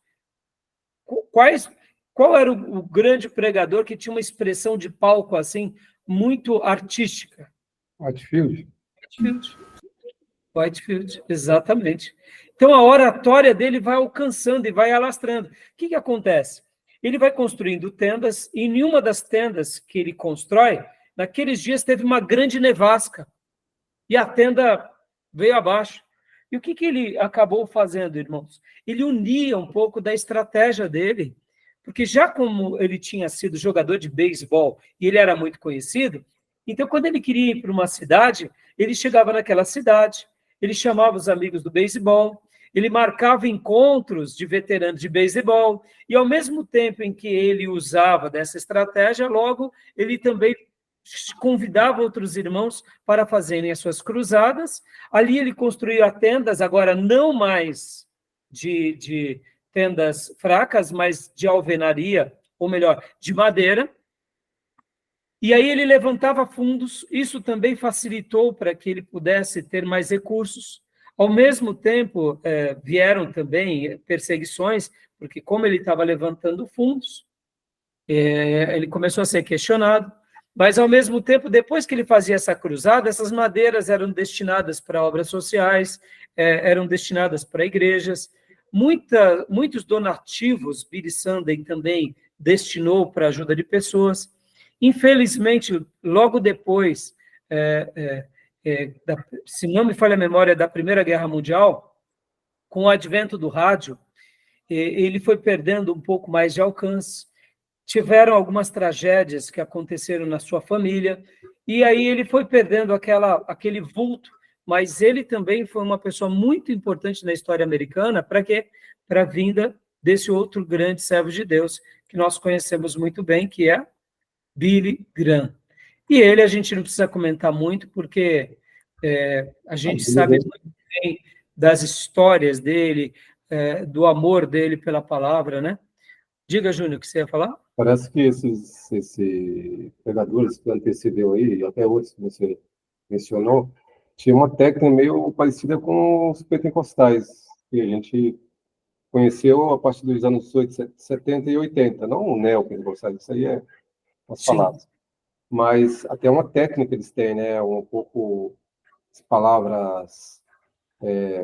Qual era o grande pregador que tinha uma expressão de palco assim muito artística? Whitefield. Whitefield, exatamente. Então a oratória dele vai alcançando e vai alastrando. O que acontece? Ele vai construindo tendas, e em uma das tendas que ele constrói, naqueles dias teve uma grande nevasca, e a tenda veio abaixo. E o que ele acabou fazendo, irmãos? Ele unia um pouco da estratégia dele, porque já como ele tinha sido jogador de beisebol e ele era muito conhecido, Então, quando ele queria ir para uma cidade, ele chegava naquela cidade, ele chamava os amigos do beisebol, ele marcava encontros de veteranos de beisebol, e ao mesmo tempo em que ele usava dessa estratégia, logo ele também convidava outros irmãos para fazerem as suas cruzadas. Ali ele construía tendas, agora não mais de tendas fracas, mas de alvenaria, ou melhor, de madeira. E aí ele levantava fundos, isso também facilitou para que ele pudesse ter mais recursos. Ao mesmo tempo, vieram também perseguições, porque como ele estava levantando fundos, ele começou a ser questionado, mas ao mesmo tempo, depois que ele fazia essa cruzada, essas madeiras eram destinadas para obras sociais, eram destinadas para igrejas, muitos donativos, Billy Sunday também destinou para a ajuda de pessoas. Infelizmente, logo depois, se não me falha a memória, da Primeira Guerra Mundial, com o advento do rádio, ele foi perdendo um pouco mais de alcance. Tiveram algumas tragédias que aconteceram na sua família, e aí ele foi perdendo aquele vulto, mas ele também foi uma pessoa muito importante na história americana. Para quê? Para a vinda desse outro grande servo de Deus, que nós conhecemos muito bem, que é Billy Graham. E ele a gente não precisa comentar muito, porque a gente sabe muito bem das histórias dele, do amor dele pela palavra, né? Diga, Júnior, o que você ia falar? Parece que esses pregadores que antecedeu aí, e até outros que você mencionou, tinha uma técnica meio parecida com os pentecostais, que a gente conheceu a partir dos anos 70 e 80, não o neopentecostais, isso aí é as palavras. Mas até uma técnica eles têm, né? Um pouco as palavras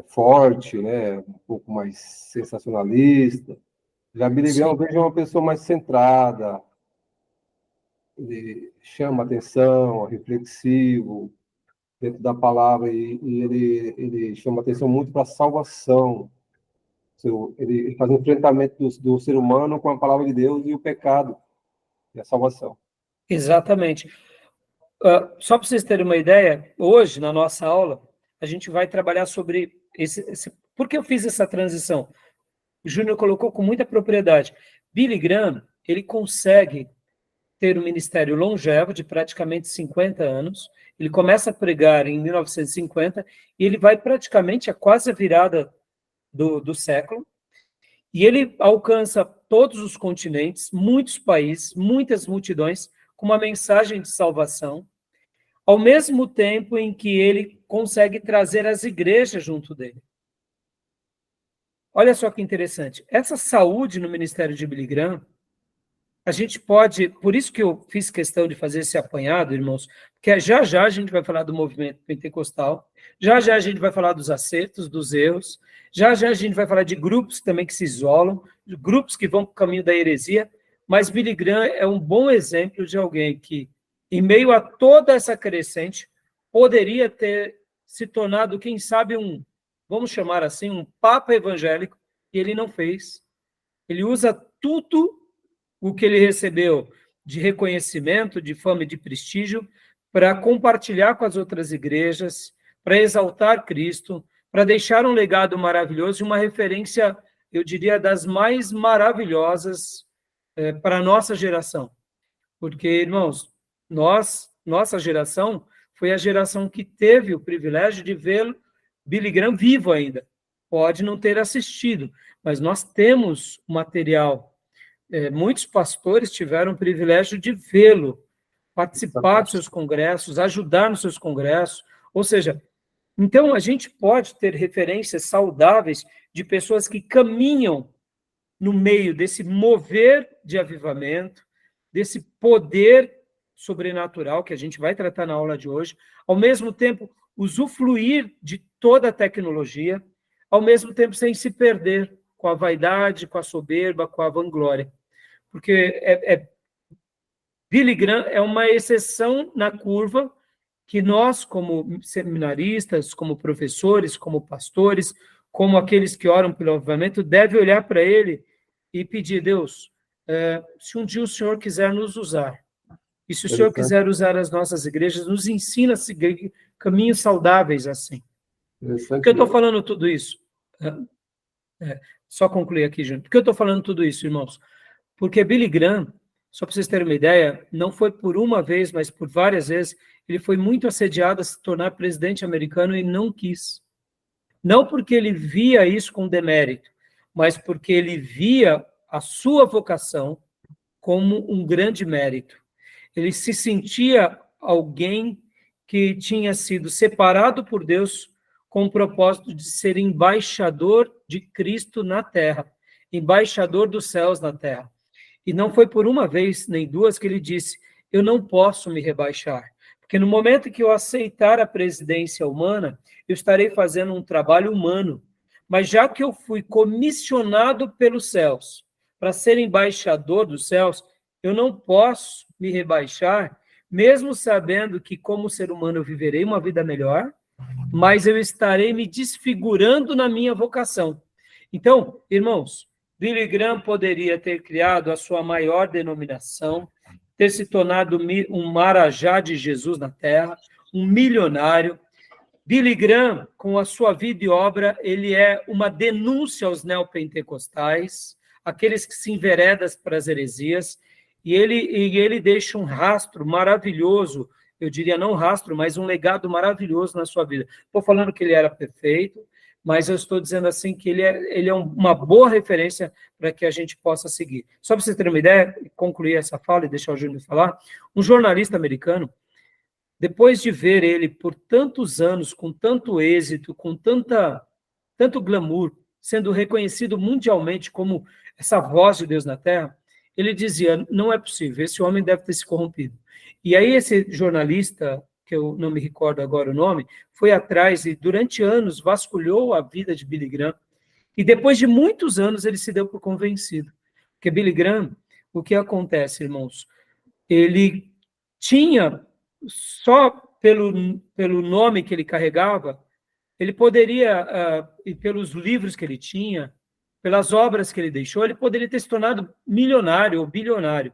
forte, né? Um pouco mais sensacionalista. Já Billy Graham, eu vejo uma pessoa mais centrada, ele chama atenção, reflexivo dentro da palavra, e ele chama atenção muito para a salvação. Ele faz um enfrentamento do ser humano com a palavra de Deus e o pecado e a salvação. Exatamente. Só para vocês terem uma ideia, hoje, na nossa aula, a gente vai trabalhar sobre por que eu fiz essa transição? O Júnior colocou com muita propriedade. Billy Graham, ele consegue ter um ministério longevo, de praticamente 50 anos. Ele começa a pregar em 1950, e ele vai praticamente a quase a virada do século, e ele alcança todos os continentes, muitos países, muitas multidões, com uma mensagem de salvação, ao mesmo tempo em que ele consegue trazer as igrejas junto dele. Olha só que interessante. Essa saúde no ministério de Billy Graham, a gente pode... Por isso que eu fiz questão de fazer esse apanhado, irmãos, porque já já a gente vai falar do movimento pentecostal, já já a gente vai falar dos acertos, dos erros, já já a gente vai falar de grupos também que se isolam, de grupos que vão para o caminho da heresia, mas Billy Graham é um bom exemplo de alguém que, em meio a toda essa crescente, poderia ter se tornado, quem sabe, vamos chamar assim, um papa evangélico, e ele não fez. Ele usa tudo o que ele recebeu de reconhecimento, de fama e de prestígio, para compartilhar com as outras igrejas, para exaltar Cristo, para deixar um legado maravilhoso e uma referência, eu diria, das mais maravilhosas para a nossa geração. Porque, irmãos, nossa geração foi a geração que teve o privilégio de vê-lo, Billy Graham, vivo ainda. Pode não ter assistido, mas nós temos material. Muitos pastores tiveram o privilégio de vê-lo, participar dos seus congressos, ajudar nos seus congressos. Ou seja, então a gente pode ter referências saudáveis de pessoas que caminham no meio desse mover de avivamento, desse poder sobrenatural que a gente vai tratar na aula de hoje, ao mesmo tempo usufruir de toda a tecnologia, ao mesmo tempo sem se perder com a vaidade, com a soberba, com a vanglória. Porque Billy Graham é uma exceção na curva que nós, como seminaristas, como professores, como pastores, como aqueles que oram pelo avivamento, deve olhar para ele e pedir: Deus, se um dia o Senhor quiser nos usar, E se o Senhor quiser usar as nossas igrejas, nos ensina a seguir caminhos saudáveis assim. Por que eu estou falando tudo isso? Só concluir aqui, Júnior. Por que eu estou falando tudo isso, irmãos? Porque Billy Graham, só para vocês terem uma ideia, não foi por uma vez, mas por várias vezes, ele foi muito assediado a se tornar presidente americano e não quis. Não porque ele via isso com demérito, mas porque ele via a sua vocação como um grande mérito. Ele se sentia alguém que tinha sido separado por Deus com o propósito de ser embaixador de Cristo na terra, embaixador dos céus na terra. E não foi por uma vez, nem duas, que ele disse, eu não posso me rebaixar, porque no momento que eu aceitar a presidência humana, eu estarei fazendo um trabalho humano, mas já que eu fui comissionado pelos céus para ser embaixador dos céus, eu não posso me rebaixar, mesmo sabendo que como ser humano eu viverei uma vida melhor, mas eu estarei me desfigurando na minha vocação. Então, irmãos, Billy Graham poderia ter criado a sua maior denominação, ter se tornado um marajá de Jesus na terra, um milionário. Billy Graham, com a sua vida e obra, ele é uma denúncia aos neopentecostais, aqueles que se enveredam para as heresias, e ele deixa um rastro maravilhoso, eu diria não rastro, mas um legado maravilhoso na sua vida. Estou falando que ele era perfeito, mas eu estou dizendo assim que ele é uma boa referência para que a gente possa seguir. Só para você ter uma ideia, concluir essa fala e deixar o Júnior falar, um jornalista americano, depois de ver ele por tantos anos, com tanto êxito, com tanto glamour, sendo reconhecido mundialmente como essa voz de Deus na Terra, ele dizia, não é possível, esse homem deve ter se corrompido. E aí esse jornalista, que eu não me recordo agora o nome, foi atrás e durante anos vasculhou a vida de Billy Graham, e depois de muitos anos ele se deu por convencido. Porque Billy Graham, o que acontece, irmãos? Ele tinha, só pelo nome que ele carregava, ele poderia, e pelos livros que ele tinha, pelas obras que ele deixou, ele poderia ter se tornado milionário ou bilionário.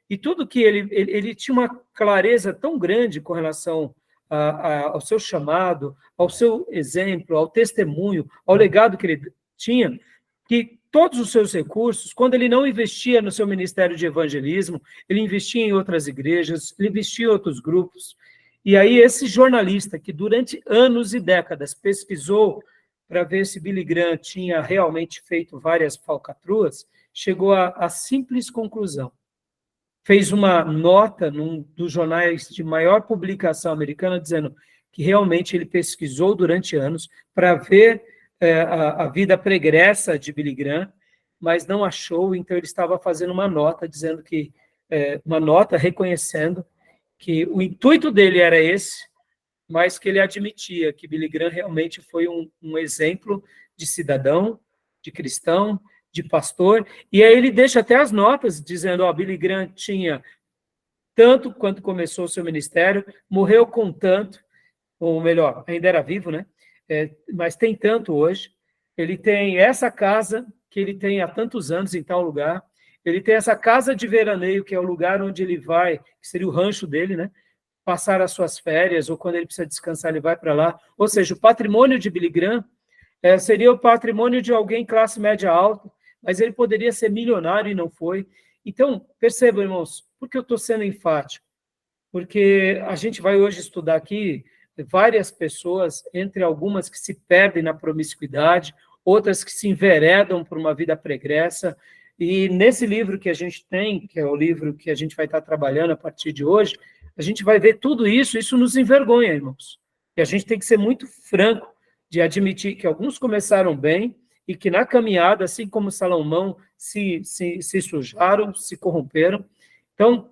E tudo que ele tinha uma clareza tão grande com relação ao seu chamado, ao seu exemplo, ao testemunho, ao legado que ele tinha, que todos os seus recursos, quando ele não investia no seu ministério de evangelismo, ele investia em outras igrejas, ele investia em outros grupos. E aí esse jornalista, que durante anos e décadas pesquisou para ver se Billy Graham tinha realmente feito várias falcatruas, chegou à simples conclusão. Fez uma nota num dos jornais de maior publicação americana, dizendo que realmente ele pesquisou durante anos para ver a vida pregressa de Billy Graham, mas não achou, então ele estava fazendo uma nota, dizendo que, uma nota reconhecendo que o intuito dele era esse, mas que ele admitia que Billy Graham realmente foi um exemplo de cidadão, de cristão, de pastor, e aí ele deixa até as notas, dizendo, Billy Graham tinha tanto quanto começou o seu ministério, morreu com tanto, ou melhor, ainda era vivo, né? Mas tem tanto hoje, ele tem essa casa que ele tem há tantos anos em tal lugar, ele tem essa casa de veraneio, que é o lugar onde ele vai, que seria o rancho dele, né? Passar as suas férias, ou quando ele precisa descansar, ele vai para lá. Ou seja, o patrimônio de Billy Graham seria o patrimônio de alguém classe média alta, mas ele poderia ser milionário e não foi. Então, percebam, irmãos, por que eu estou sendo enfático? Porque a gente vai hoje estudar aqui várias pessoas, entre algumas que se perdem na promiscuidade, outras que se enveredam por uma vida pregressa, e nesse livro que a gente tem, que é o livro que a gente vai estar trabalhando a partir de hoje, a gente vai ver tudo isso, isso nos envergonha, irmãos. E a gente tem que ser muito franco de admitir que alguns começaram bem e que na caminhada, assim como Salomão, se sujaram, se corromperam. Então,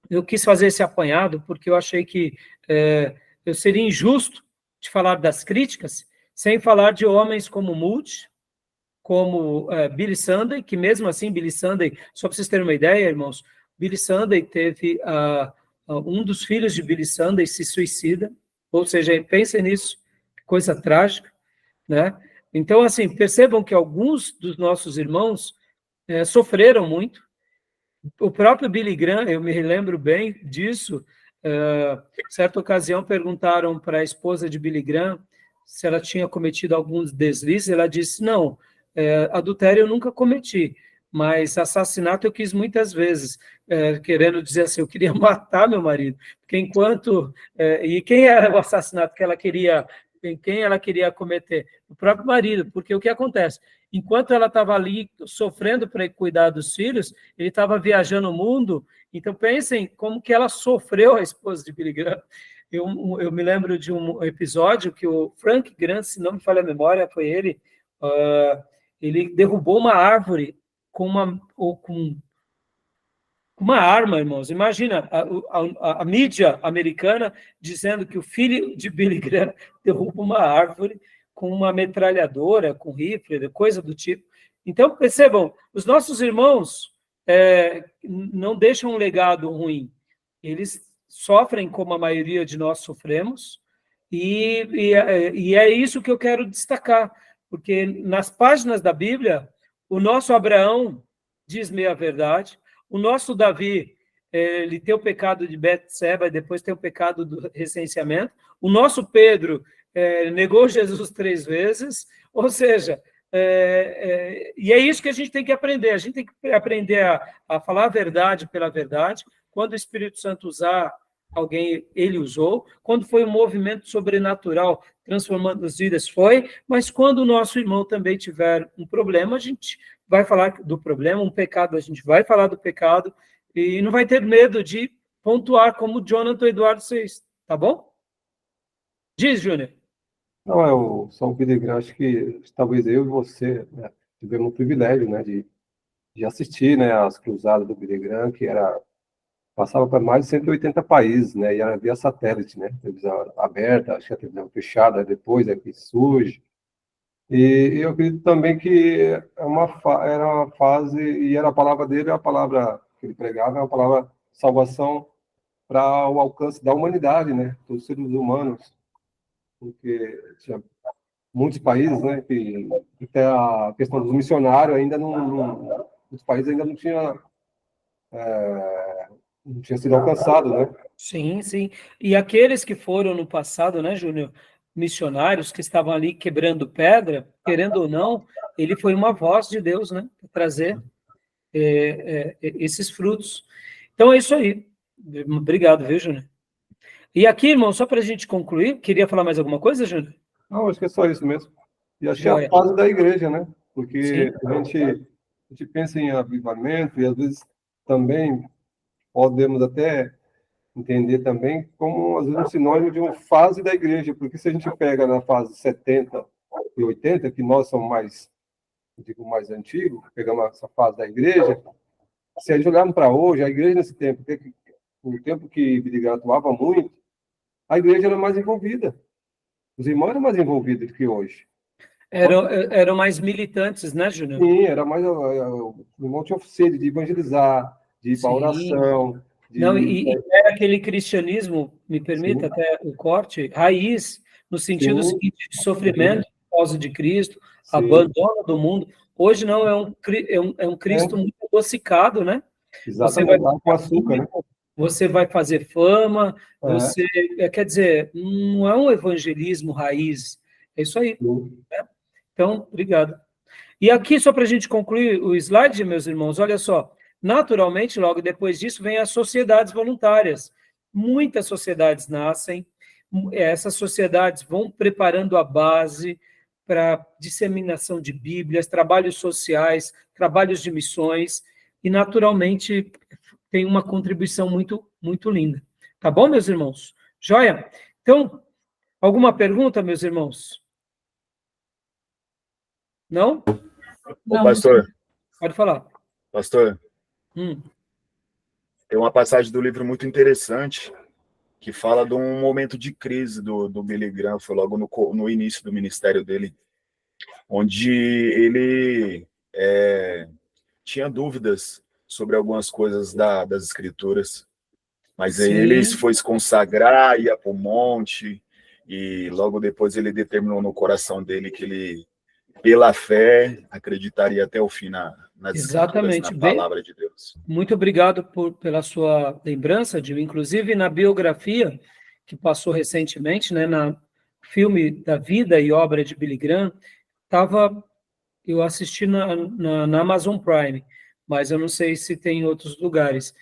eu quis fazer esse apanhado porque eu achei que eu seria injusto de falar das críticas sem falar de homens como Moody, como Billy Sunday, que mesmo assim, Billy Sunday, só para vocês terem uma ideia, irmãos, Billy Sunday teve um dos filhos de Billy Sunday se suicida, ou seja, pensem nisso, coisa trágica, né? Então, assim, percebam que alguns dos nossos irmãos sofreram muito, O próprio Billy Graham, eu me lembro bem disso, certa ocasião perguntaram para a esposa de Billy Graham se ela tinha cometido alguns deslizes, ela disse, não, adultério eu nunca cometi, mas assassinato eu quis muitas vezes, querendo dizer assim, eu queria matar meu marido, porque enquanto... e quem era o assassinato que ela queria... Em quem ela queria cometer? O próprio marido, porque o que acontece? Enquanto ela estava ali sofrendo para cuidar dos filhos, ele estava viajando o mundo, então pensem como que ela sofreu, a esposa de Billy Graham. Eu me lembro de um episódio que o Frank Grant, se não me falha a memória, foi ele derrubou uma árvore com uma arma, irmãos. Imagina a mídia americana dizendo que o filho de Billy Graham derruba uma árvore com uma metralhadora, com rifle, coisa do tipo. Então, percebam, os nossos irmãos não deixam um legado ruim. Eles sofrem como a maioria de nós sofremos, e é isso que eu quero destacar, porque nas páginas da Bíblia, o nosso Abraão diz meia verdade, o nosso Davi, ele tem o pecado de Betseba e depois tem o pecado do recenseamento. O nosso Pedro negou Jesus 3 vezes. Ou seja, e é isso que a gente tem que aprender. A gente tem que aprender a falar a verdade pela verdade. Quando o Espírito Santo usar alguém, ele usou. Quando foi um movimento sobrenatural transformando as vidas, foi. Mas quando o nosso irmão também tiver um problema, a gente vai falar do problema, um pecado, a gente vai falar do pecado, e não vai ter medo de pontuar como o Jonathan Eduardo fez, tá bom? Diz, Júnior. Não, só um Billy Graham, acho que talvez eu e você, né, tivemos o privilégio, né, de assistir, né, as cruzadas do Billy Graham, que passava para mais de 180 países, né, e era via satélite, né, televisão aberta, acho que a televisão fechada, depois é que surge. E eu acredito também que era uma fase, e era a palavra dele, a palavra que ele pregava, é uma palavra de salvação para o alcance da humanidade, né, dos seres humanos, porque tinha muitos países, né, que até a questão dos missionários ainda os países ainda não tinha sido alcançado, né? Sim, sim. E aqueles que foram no passado, né, Júnior, missionários que estavam ali quebrando pedra, querendo ou não, ele foi uma voz de Deus, né, para trazer esses frutos. Então é isso aí. Obrigado, viu, Júnior? E aqui, irmão, só para a gente concluir, queria falar mais alguma coisa, Júnior? Não, acho que é só isso mesmo. E acho que é Joia. a fase da igreja, né? Porque Sim. a gente pensa em avivamento e às vezes também podemos até entender também como às vezes um sinônimo de uma fase da igreja, porque se a gente pega na fase 70 e 80, que nós somos mais antigos, pegamos essa fase da igreja, se a gente olharmos para hoje, a igreja nesse tempo, o tempo que Billy Graham atuava muito, a igreja era mais envolvida. Os irmãos eram mais envolvidos do que hoje. Eram mais militantes, né, Júnior? Sim, era mais. O irmão tinha sede de evangelizar, de ir para a oração. Não, e era aquele cristianismo, me permita Sim. até o corte, raiz, no sentido Sim. seguinte, de sofrimento por causa de Cristo, Sim. abandono do mundo. Hoje não, é um Cristo muito adocicado, né? Exatamente, com açúcar, né? Você vai fazer fama, quer dizer, não é um evangelismo raiz, é isso aí. Né? Então, obrigado. E aqui, só para a gente concluir o slide, meus irmãos, olha só, naturalmente, logo depois disso, vem as sociedades voluntárias. Muitas sociedades nascem, essas sociedades vão preparando a base para disseminação de Bíblias, trabalhos sociais, trabalhos de missões, e naturalmente tem uma contribuição muito, muito linda. Tá bom, meus irmãos? Joia? Então, alguma pergunta, meus irmãos? Não? Ô, pastor. Pode falar. Pastor, tem uma passagem do livro muito interessante que fala de um momento de crise do Billy Graham, foi logo no início do ministério dele, onde ele tinha dúvidas sobre algumas coisas das escrituras, mas aí ele foi se consagrar, ia para o monte, e logo depois ele determinou no coração dele que ele, pela fé, acreditaria até o fim na nas Exatamente. Escrituras, na palavra de Deus. Muito obrigado pela sua lembrança, Gil. Inclusive, na biografia que passou recentemente, né, na filme da vida e obra de Billy Graham, eu assisti na Amazon Prime, mas eu não sei se tem em outros lugares.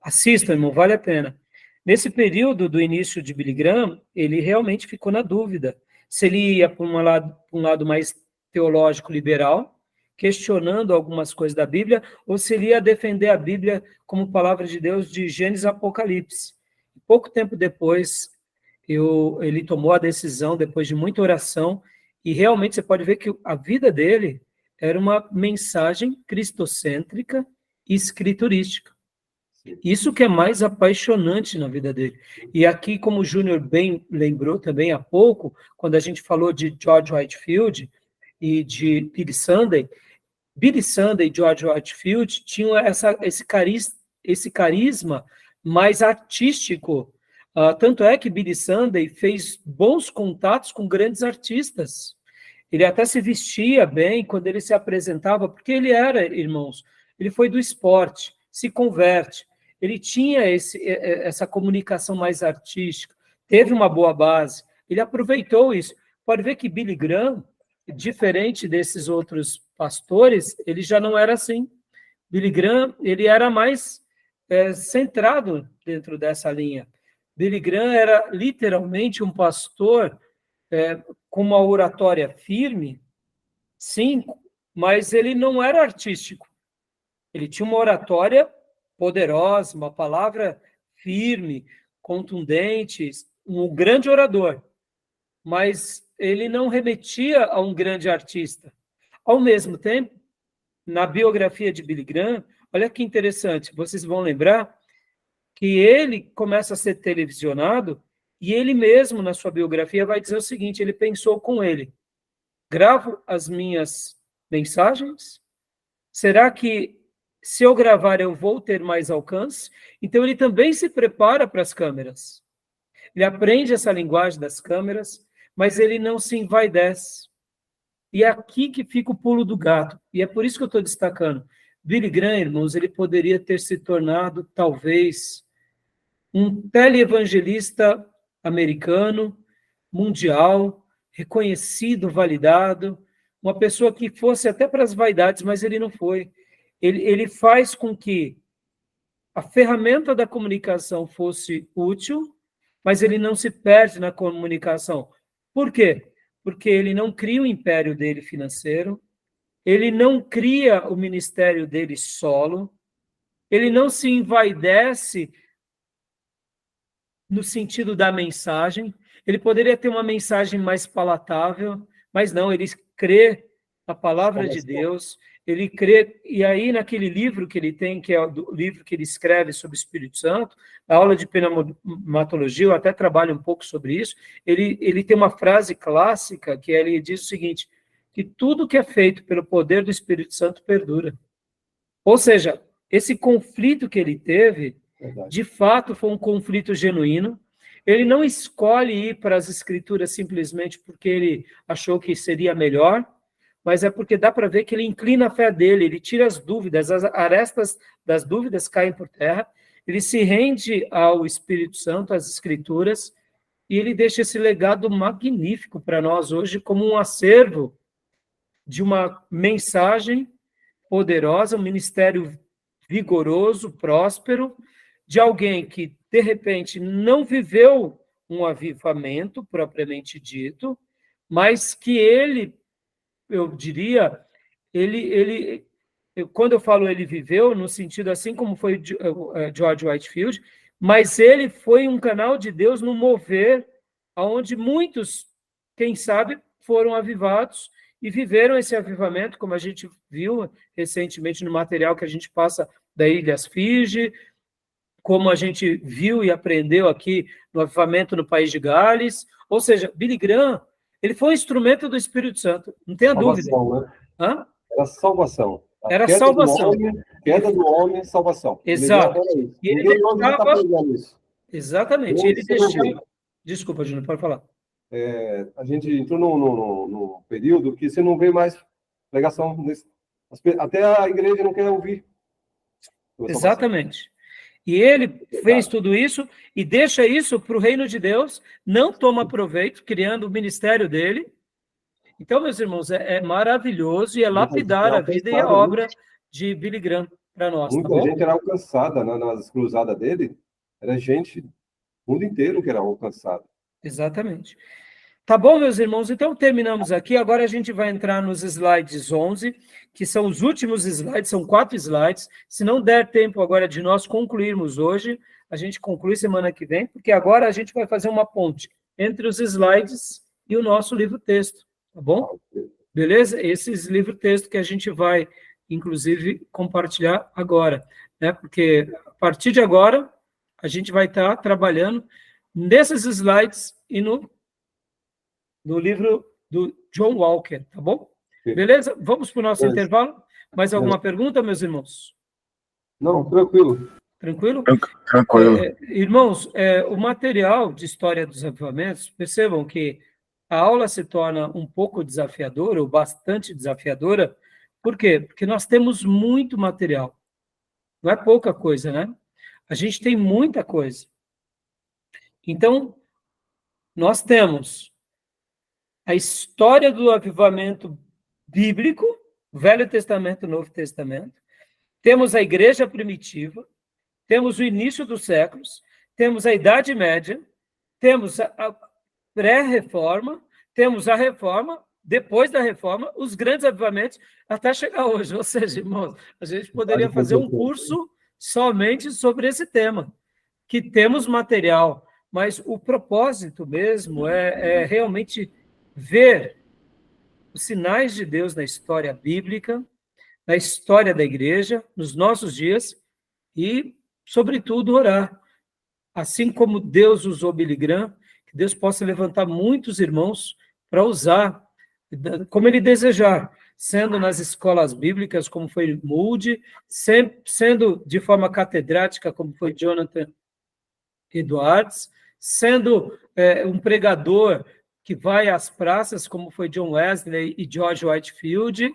Assista, irmão, vale a pena. Nesse período do início de Billy Graham, ele realmente ficou na dúvida se ele ia para um lado mais teológico liberal, questionando algumas coisas da Bíblia, ou se ele ia defender a Bíblia como palavra de Deus de Gênesis e Apocalipse. Pouco tempo depois, ele tomou a decisão, depois de muita oração, e realmente você pode ver que a vida dele era uma mensagem cristocêntrica e escriturística. Isso que é mais apaixonante na vida dele. E aqui, como o Júnior bem lembrou também há pouco, quando a gente falou de George Whitefield e de Billy Sunday e George Whitefield tinham esse carisma mais artístico. Tanto é que Billy Sunday fez bons contatos com grandes artistas. Ele até se vestia bem quando ele se apresentava, porque ele era, irmãos, ele foi do esporte, se converte. Ele tinha essa comunicação mais artística, teve uma boa base, ele aproveitou isso. Pode ver que Billy Graham, diferente desses outros pastores, ele já não era assim. Billy Graham, ele era mais centrado dentro dessa linha. Billy Graham era literalmente um pastor com uma oratória firme, sim, mas ele não era artístico. Ele tinha uma oratória poderosa, uma palavra firme, contundente, um grande orador, mas ele não remetia a um grande artista. Ao mesmo tempo, na biografia de Billy Graham, olha que interessante, vocês vão lembrar que ele começa a ser televisionado e ele mesmo, na sua biografia, vai dizer o seguinte, ele pensou com ele, gravo as minhas mensagens? Será que se eu gravar eu vou ter mais alcance? Então ele também se prepara para as câmeras. Ele aprende essa linguagem das câmeras, mas ele não se envaidece. E é aqui que fica o pulo do gato. E é por isso que eu estou destacando. Billy Graham, irmãos, ele poderia ter se tornado, talvez, um teleevangelista americano, mundial, reconhecido, validado, uma pessoa que fosse até para as vaidades, mas ele não foi. Ele faz com que a ferramenta da comunicação fosse útil, mas ele não se perde na comunicação. Por quê? Porque ele não cria o império dele financeiro, ele não cria o ministério dele solo, ele não se envaidece no sentido da mensagem, ele poderia ter uma mensagem mais palatável, mas não, ele crê na palavra de Deus, ele crê, e aí naquele livro que ele tem, que é o livro que ele escreve sobre o Espírito Santo, a aula de pneumatologia, eu até trabalho um pouco sobre isso, ele tem uma frase clássica, que ele diz o seguinte, que tudo que é feito pelo poder do Espírito Santo perdura. Ou seja, esse conflito que ele teve, de fato, foi um conflito genuíno, ele não escolhe ir para as Escrituras simplesmente porque ele achou que seria melhor, mas é porque dá para ver que ele inclina a fé dele, ele tira as dúvidas, as arestas das dúvidas caem por terra, ele se rende ao Espírito Santo, às Escrituras, e ele deixa esse legado magnífico para nós hoje como um acervo de uma mensagem poderosa, um ministério vigoroso, próspero, de alguém que, de repente, não viveu um avivamento propriamente dito, mas que ele, eu diria, quando eu falo ele viveu, no sentido assim como foi George Whitefield, mas ele foi um canal de Deus no mover, onde muitos, quem sabe, foram avivados e viveram esse avivamento, como a gente viu recentemente no material que a gente passa da Ilhas Fiji, como a gente viu e aprendeu aqui no avivamento no País de Gales. Ou seja, Billy Graham, ele foi um instrumento do Espírito Santo, não tenha dúvida. Né? Hã? Era salvação. Era salvação. Queda do homem, salvação. Exato. E ele deixava... isso. Exatamente. Ele deixava... Desculpa, Júnior, pode falar. A gente entrou num período que você não vê mais pregação Até a igreja não quer ouvir. Exatamente. E ele fez tudo isso e deixa isso para o reino de Deus, não toma proveito, criando o ministério dele. Então, meus irmãos, é maravilhoso e é lapidar a vida e a obra de Billy Graham para nós. Muita gente era alcançada nas cruzadas dele, era gente, o mundo inteiro que era alcançado. Exatamente. Tá bom, meus irmãos? Então, terminamos aqui. Agora a gente vai entrar nos slides 11, que são os últimos slides, são 4 slides. Se não der tempo agora de nós concluirmos hoje, a gente conclui semana que vem, porque agora a gente vai fazer uma ponte entre os slides e o nosso livro-texto, tá bom? Beleza? Esses livro-texto que a gente vai, inclusive, compartilhar agora, né? Porque a partir de agora, a gente vai estar trabalhando nesses slides e no livro do John Walker, tá bom? Beleza? Vamos para o nosso intervalo? Mais alguma pergunta, meus irmãos? Não, tranquilo. Tranquilo? Tranquilo. Irmãos, o material de História dos Avivamentos, percebam que a aula se torna um pouco desafiadora, ou bastante desafiadora. Por quê? Porque nós temos muito material. Não é pouca coisa, né? A gente tem muita coisa. Então, nós temos a história do avivamento bíblico, Velho Testamento e Novo Testamento. Temos a igreja primitiva, temos o início dos séculos, temos a Idade Média, temos a pré-reforma, temos a reforma, depois da reforma, os grandes avivamentos, até chegar hoje. Ou seja, irmãos, a gente poderia fazer um curso somente sobre esse tema, que temos material, mas o propósito mesmo é realmente ver os sinais de Deus na história bíblica, na história da igreja, nos nossos dias, e, sobretudo, orar. Assim como Deus usou Billy Graham, que Deus possa levantar muitos irmãos para usar, como Ele desejar, sendo nas escolas bíblicas, como foi Moody, sendo de forma catedrática, como foi Jonathan Edwards, sendo um pregador que vai às praças, como foi John Wesley e George Whitefield,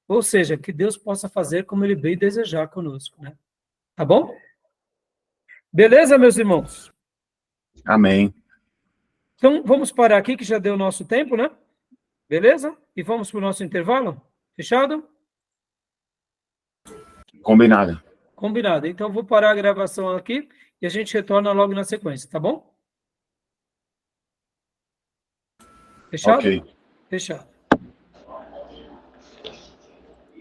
ou seja, que Deus possa fazer como Ele bem desejar conosco, né? Tá bom? Beleza, meus irmãos? Amém. Então, vamos parar aqui, que já deu o nosso tempo, né? Beleza? E vamos para o nosso intervalo? Fechado? Combinado. Combinado. Então, vou parar a gravação aqui e a gente retorna logo na sequência, tá bom? Fechado? Ok. Fechado.